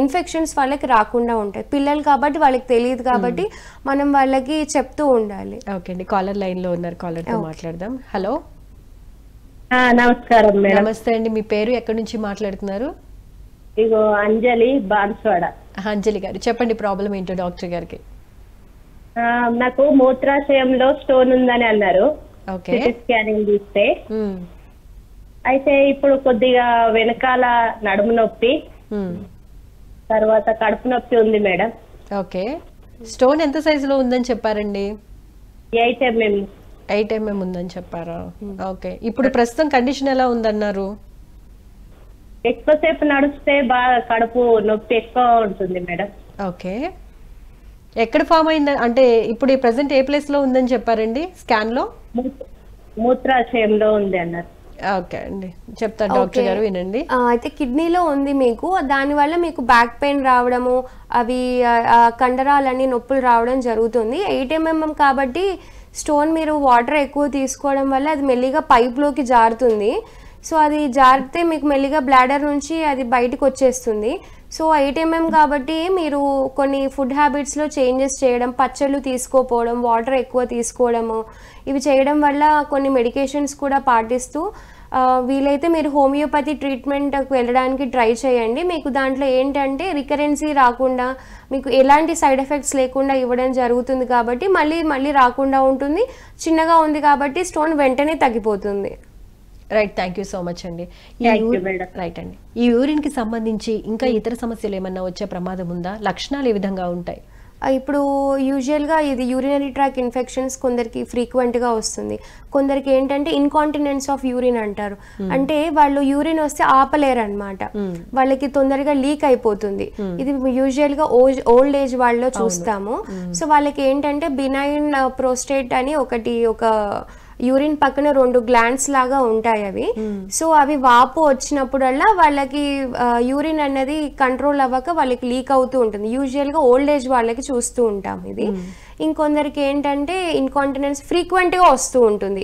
ఇన్ఫెక్షన్స్ వాళ్ళకి రాకుండా ఉంటాయి. పిల్లలు కాబట్టి వాళ్ళకి తెలియదు కాబట్టి మనం వాళ్ళకి చెప్తూ ఉండాలి. ఓకే అండి, కాలర్ లైన్ లో ఉన్నారు, కాలర్ తో మాట్లాడదాం. హలో, నమస్కారం మేడం. నమస్తే అండి, మీ పేరు ఎక్కడి నుంచి మాట్లాడుతున్నారు? ఇగో అంజలి బాన్స్వాడ. అంజలి గారు చెప్పండి, ప్రాబ్లం ఏంటో డాక్టర్ గారికి. నాకు మూత్రాశయంలో స్టోన్ ఉందని అన్నారు, స్కానింగ్ తీస్తే. అయితే ఇప్పుడు కొద్దిగా వెనకాల నడుము నొప్పి, తర్వాత కడుపు నొప్పి ఉంది మేడం. ఓకే, స్టోన్ ఎంత సైజులో ఉందని చెప్పారండి? 8 mm. 8 mm ఉందని చెప్పారా? ఓకే, ఇప్పుడు ప్రస్తుతం కండిషన్ ఎలా ఉందన్నారు? ఎక్కువసేపు నడిస్తే బాగా కడుపు నొప్పి ఎక్కువ ఉంటుంది మేడం. ఓకే, ఎక్కడ ఫామ్ అయింది అంటే ఇప్పుడు ప్రెసెంట్ ఏ ప్లేస్ లో ఉందని చెప్పారండి స్కాన్ లో? మూత్రాశయంలో ఉంది అన్నారు. ఓకే అండి, చెప్తారు డాక్టర్ గారు, వినండి. అయితే కిడ్నీలో ఉంది మీకు, దానివల్ల మీకు బ్యాక్ పెయిన్ రావడము, అవి కండరాలన్నీ నొప్పులు రావడం జరుగుతుంది. 8 mm కాబట్టి స్టోన్ మీరు వాటర్ ఎక్కువ తీసుకోవడం వల్ల అది మెల్లిగా పైప్లోకి జారుతుంది. సో అది జారితే మీకు మెల్లిగా బ్లాడర్ నుంచి అది బయటకు వచ్చేస్తుంది. సో 8 mm కాబట్టి మీరు కొన్ని ఫుడ్ హ్యాబిట్స్లో చేంజెస్ చేయడం, పచ్చళ్ళు తీసుకోపోవడం, వాటర్ ఎక్కువ తీసుకోవడము, ఇవి చేయడం వల్ల కొన్ని మెడికేషన్స్ కూడా పాటిస్తూ వీలైతే మీరు హోమియోపతి ట్రీట్మెంట్కి వెళ్ళడానికి ట్రై చేయండి. మీకు దాంట్లో ఏంటంటే రికరెన్సీ రాకుండా, మీకు ఎలాంటి సైడ్ ఎఫెక్ట్స్ లేకుండా ఇవ్వడం జరుగుతుంది కాబట్టి మళ్ళీ రాకుండా ఉంటుంది. చిన్నగా ఉంది కాబట్టి స్టోన్ వెంటనే తగ్గిపోతుంది. Right, thank you so much అండి. రైట్ అండి, ఈ యూరిన్ కి సంబంధించి ఇంకా ఇతర సమస్యలు ఏమన్నా వచ్చే ప్రమాదం ఉందా? లక్షణాలు ఏ విధంగా ఉంటాయి? ఇప్పుడు యూజువల్గా ఇది యూరినరీ ట్రాక్ ఇన్ఫెక్షన్స్ కొందరికి ఫ్రీక్వెంట్గా వస్తుంది. కొందరికి ఏంటంటే ఇన్కాంటినెన్స్ ఆఫ్ యూరిన్ అంటారు, అంటే వాళ్ళు యూరిన్ వస్తే ఆపలేరు అనమాట, వాళ్ళకి తొందరగా లీక్ అయిపోతుంది. ఇది యూజువల్గా ఓల్డ్ ఏజ్ వాళ్ళలో చూస్తాము. సో వాళ్ళకి ఏంటంటే బినైన్ ప్రోస్టేట్ అని ఒక యూరిన్ పక్కన 2 గ్లాండ్స్ లాగా ఉంటాయి అవి. సో అవి వాపు వచ్చినప్పుడల్లా వాళ్ళకి యూరిన్ అనేది కంట్రోల్ అవ్వక వాళ్ళకి లీక్ అవుతూ ఉంటుంది. యూజువల్గా ఓల్డ్ ఏజ్ వాళ్ళకి చూస్తూ ఉంటాం ఇది. ఇంకొందరికి ఏంటంటే ఇన్కాంటినెన్స్ ఫ్రీక్వెంట్గా వస్తూ ఉంటుంది,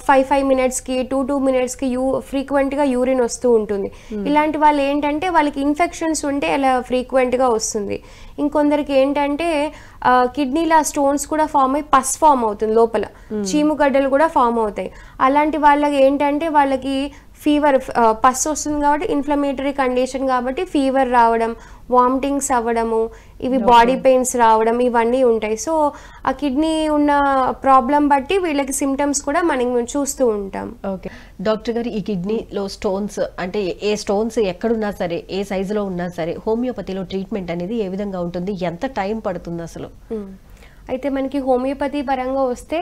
5 మినిట్స్కి 2 మినిట్స్కి ఫ్రీక్వెంట్గా యూరిన్ వస్తూ ఉంటుంది. ఇలాంటి వాళ్ళు ఏంటంటే వాళ్ళకి ఇన్ఫెక్షన్స్ ఉంటే అలా ఫ్రీక్వెంట్గా వస్తుంది. ఇంకొందరికి ఏంటంటే కిడ్నీలో స్టోన్స్ కూడా ఫామ్ అయ్యి పస్ ఫామ్ అవుతుంది, లోపల చీముగడ్డలు కూడా ఫామ్ అవుతాయి. అలాంటి వాళ్ళకి ఏంటంటే వాళ్ళకి ఫీవర్, పస్ వస్తుంది కాబట్టి ఇన్ఫ్లమేటరీ కండిషన్ కాబట్టి ఫీవర్ రావడం, వామిటింగ్స్ అవ్వడము, ఇవి బాడీ పెయిన్స్ రావడం, ఇవన్నీ ఉంటాయి. సో ఆ కిడ్నీ ఉన్న ప్రాబ్లం బట్టి వీళ్ళకి సిమ్టమ్స్ కూడా మనం చూస్తూ ఉంటాం. ఓకే డాక్టర్ గారు, ఈ కిడ్నీలో స్టోన్స్ అంటే ఏ స్టోన్స్ ఎక్కడున్నా సరే, ఏ సైజులో ఉన్నా సరే, హోమియోపతిలో ట్రీట్మెంట్ అనేది ఏ విధంగా ఉంటుంది, ఎంత టైం పడుతుంది అసలు? అయితే మనకి హోమియోపతి పరంగా వస్తే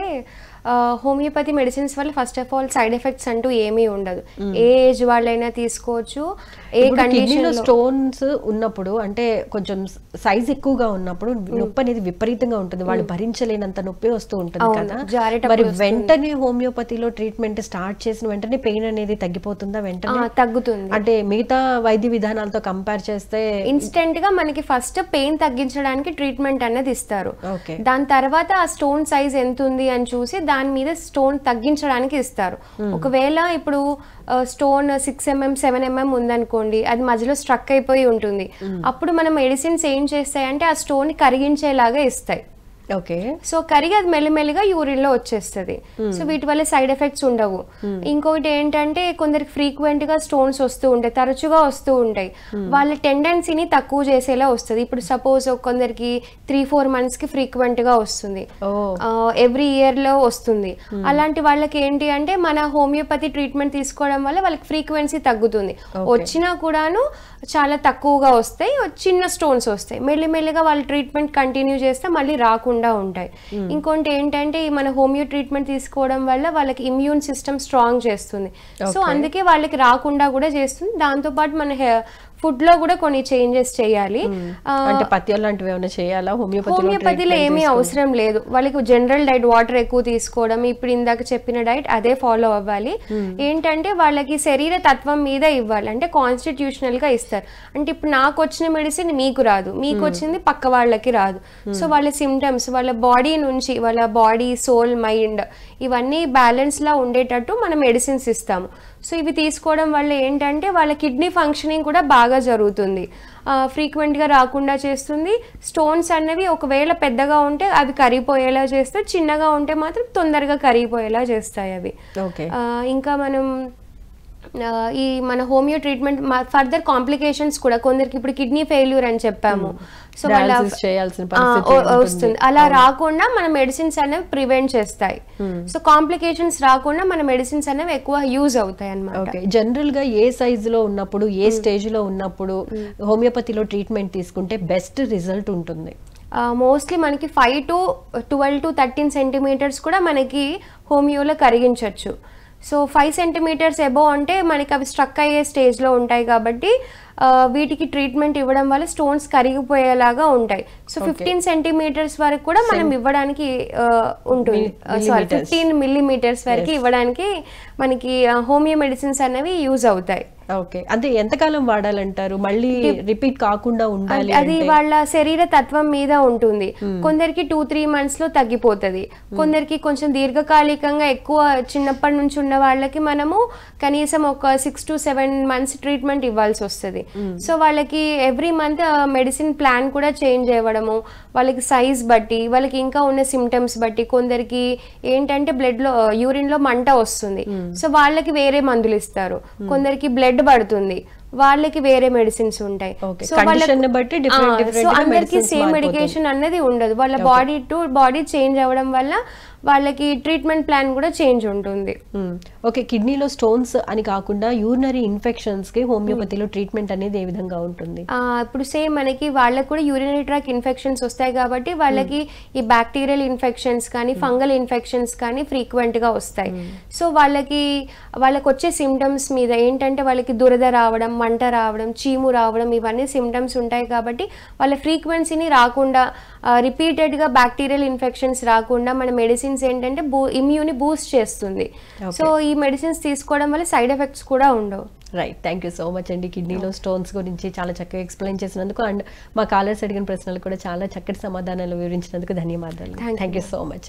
హోమియోపతి మెడిసిన్స్ వల్ల first of all side effects అంటూ ఏమీ ఉండదు. ఏ ఏజ్ వాళ్ళైనా తీసుకోవచ్చు, ఏ కండిషన్. స్టోన్స్ ఉన్నప్పుడు అంటే కొంచెం సైజ్ ఎక్కువగా ఉన్నప్పుడు నొప్పి అనేది విపరీతంగా ఉంటుంది, వాళ్ళు భరించలేనంత నొప్పి వస్తూ ఉంటుంది కదా. మరి వెంటనే హోమియోపతిలో ట్రీట్మెంట్ స్టార్ట్ చేసిన వెంటనే పెయిన్ అనేది తగ్గిపోతుందా? వెంటనే తగ్గుతుంది. అంటే మిగతా వైద్య విధానాలతో కంపేర్ చేస్తే ఇన్స్టెంట్ గా మనకి ఫస్ట్ పెయిన్ తగ్గించడానికి ట్రీట్మెంట్ అనేది ఇస్తారు. దాని తర్వాత ఆ స్టోన్ సైజ్ ఎంత ఉంది అని చూసి దాని మీద స్టోన్ తగ్గించడానికి ఇస్తారు. ఒకవేళ ఇప్పుడు స్టోన్ 6 mm 7 mm ఉందనుకోండి, అది మధ్యలో స్ట్రక్ అయిపోయి ఉంటుంది, అప్పుడు మన మెడిసిన్స్ ఏం చేస్తాయంటే ఆ స్టోన్ కరిగించేలాగా ఇస్తాయి. ఓకే, సో కరిగి అది మెల్లిమెల్లిగా యూరిన్ లో వచ్చేస్తుంది. సో వీటి వల్ల సైడ్ ఎఫెక్ట్స్ ఉండవు. ఇంకొకటి ఏంటంటే కొందరికి ఫ్రీక్వెంట్ గా స్టోన్స్ వస్తూ ఉంటాయి, తరచుగా వస్తూ ఉంటాయి. వాళ్ళ టెండెన్సీని తక్కువ చేసేలా వస్తుంది. ఇప్పుడు సపోజ్ కొందరికి 3-4 months కి ఫ్రీక్వెంట్ గా వస్తుంది, ఎవ్రీ ఇయర్ లో వస్తుంది. అలాంటి వాళ్ళకి ఏంటి అంటే మన హోమియోపతి ట్రీట్మెంట్ తీసుకోవడం వల్ల వాళ్ళకి ఫ్రీక్వెన్సీ తగ్గుతుంది. వచ్చినా కూడాను చాలా తక్కువగా వస్తాయి, చిన్న స్టోన్స్ వస్తాయి. మెల్లిమెల్లిగా వాళ్ళు ట్రీట్మెంట్ కంటిన్యూ చేస్తే మళ్ళీ రాకుండా ఉంటాయి. ఇంకోటి ఏంటంటే మన హోమియో ట్రీట్మెంట్ తీసుకోవడం వల్ల వాళ్ళకి ఇమ్యూన్ సిస్టమ్ స్ట్రాంగ్ చేస్తుంది. సో అందుకే వాళ్ళకి రాకుండా కూడా చేస్తుంది. దాంతో పాటు మన ఫుడ్ లో కూడా కొన్ని చేంజెస్ చేయాలి. అంటే పథ్యం లాంటివి ఏమైనా చేయాలా? హోమియోపతిలో ఏమీ అవసరం లేదు. వాళ్ళకి జనరల్ డైట్, వాటర్ ఎక్కువ తీసుకోవడం, ఇప్పుడు ఇందాక చెప్పిన డైట్ అదే ఫాలో అవ్వాలి. ఏంటంటే వాళ్ళకి శరీర తత్వం మీద ఇవ్వాలి, అంటే కాన్స్టిట్యూషనల్ గా ఇస్తారు. అంటే ఇప్పుడు నాకు వచ్చిన మెడిసిన్ మీకు రాదు, మీకు వచ్చింది పక్క వాళ్ళకి రాదు. సో వాళ్ళ సిమ్టమ్స్, వాళ్ళ బాడీ నుంచి, వాళ్ళ బాడీ, సోల్, మైండ్ ఇవన్నీ బ్యాలెన్స్ లా ఉండేటట్టు మనం మెడిసిన్స్ ఇస్తాము. సో ఇవి తీసుకోవడం వల్ల ఏంటంటే వాళ్ళ కిడ్నీ ఫంక్షనింగ్ కూడా బాగా జరుగుతుంది, ఫ్రీక్వెంట్గా రాకుండా చేస్తుంది. స్టోన్స్ అనేవి ఒకవేళ పెద్దగా ఉంటే అవి కరిగిపోయేలా చేస్తాయి, చిన్నగా ఉంటే మాత్రం తొందరగా కరిగిపోయేలా చేస్తాయి అవి. ఇంకా మనం ఈ మన హోమియో ట్రీట్మెంట్ ఫర్దర్ కాంప్లికేషన్స్ కూడా కొందరికి, ఇప్పుడు కిడ్నీ ఫెయిల్యూర్ అని చెప్పాము, సో వస్తుంది. అలా రాకుండా మన మెడిసిన్స్ అనేవి ప్రివెంట్ చేస్తాయి. సో కాంప్లికేషన్స్ రాకుండా మన మెడిసిన్స్ అనేవి ఎక్కువ యూజ్ అవుతాయి అన్నమాట. జనరల్ గా ఏ సైజ్ లో ఉన్నప్పుడు, ఏ స్టేజ్ లో ఉన్నప్పుడు హోమియోపతిలో ట్రీట్మెంట్ తీసుకుంటే బెస్ట్ రిజల్ట్ ఉంటుంది? మోస్ట్లీ మనకి 5 to 12 to 13 centimeters కూడా మనకి హోమియోలో కరిగించవచ్చు. సో 5 centimeters అబోవ్ అంటే మనకి అవి స్ట్రక్ అయ్యే స్టేజ్లో ఉంటాయి కాబట్టి వీటికి ట్రీట్మెంట్ ఇవ్వడం వల్ల స్టోన్స్ కరిగిపోయేలాగా ఉంటాయి. సో 15 centimeters వరకు కూడా మనం ఇవ్వడానికి ఉంటుంది, 15 millimeters వరకు ఇవ్వడానికి మనకి హోమియో మెడిసిన్స్ అనేవి యూజ్ అవుతాయి. ఓకే, అంటే ఎంతకాలం వాడాలంటారు? మళ్ళీ రిపీట్ కాకుండా ఉండాలి? అది వాళ్ళ శరీర తత్వం మీద ఉంటుంది. కొందరికి 2-3 months లో తగ్గిపోతుంది, కొందరికి కొంచెం దీర్ఘకాలికంగా ఎక్కువ చిన్నప్పటి నుంచి ఉన్న వాళ్ళకి మనము కనీసం ఒక 6 to 7 months ట్రీట్మెంట్ ఇవ్వాల్సి వస్తుంది. సో వాళ్ళకి ఎవ్రీ మంత్ మెడిసిన్ ప్లాన్ కూడా చేంజ్ అవ్వడము, వాళ్ళకి సైజ్ బట్టి, వాళ్ళకి ఇంకా ఉన్న సిమ్టమ్స్ బట్టి. కొందరికి ఏంటంటే బ్లడ్ లో, యూరిన్ లో మంట వస్తుంది, సో వాళ్ళకి వేరే మందులు ఇస్తారు. కొందరికి బ్లడ్ పడుతుంది, వాళ్ళకి వేరే మెడిసిన్స్ ఉంటాయి. సో అందరికి సేమ్ మెడికేషన్ అన్నది ఉండదు. వాళ్ళ బాడీ టు బాడీ చేంజ్ అవ్వడం వల్ల వాళ్ళకి ట్రీట్మెంట్ ప్లాన్ కూడా చేంజ్ ఉంటుంది. ఓకే, కిడ్నీలో స్టోన్స్ అని కాకుండా యూరినరీ ఇన్ఫెక్షన్స్ కి హోమియోపతిలో ట్రీట్మెంట్ అనేది ఏ విధంగా ఉంటుంది? ఇప్పుడు సేమ్ మనకి వాళ్ళకి కూడా యూరినరీ ట్రాక్ ఇన్ఫెక్షన్స్ వస్తాయి కాబట్టి వాళ్ళకి ఈ బ్యాక్టీరియల్ ఇన్ఫెక్షన్స్ కానీ ఫంగల్ ఇన్ఫెక్షన్స్ కానీ ఫ్రీక్వెంట్ గా వస్తాయి. సో వాళ్ళకి వచ్చే సిమ్టమ్స్ మీద ఏంటంటే వాళ్ళకి దురద రావడం, మంట రావడం, చీము రావడం, ఇవన్నీ సిమ్టమ్స్ ఉంటాయి కాబట్టి వాళ్ళ ఫ్రీక్వెన్సీని రాకుండా, రిపీటెడ్గా బ్యాక్టీరియల్ ఇన్ఫెక్షన్స్ రాకుండా మన మెడిసిన్స్ ఏంటంటే ఇమ్యూని బూస్ట్ చేస్తుంది. సో ఈ మెడిసిన్స్ తీసుకోవడం వల్ల సైడ్ ఎఫెక్ట్స్ కూడా ఉండవు. Right, thank you so much అండి. కిడ్నీలో స్టోన్స్ గురించి చాలా చక్కగా ఎక్స్ప్లెయిన్ చేసినందుకు అండ్ మా కాలర్స్ అడిగిన ప్రశ్నలు కూడా చాలా చక్కటి సమాధానాలు వివరించినందుకు ధన్యవాదాలు. Thank you so much.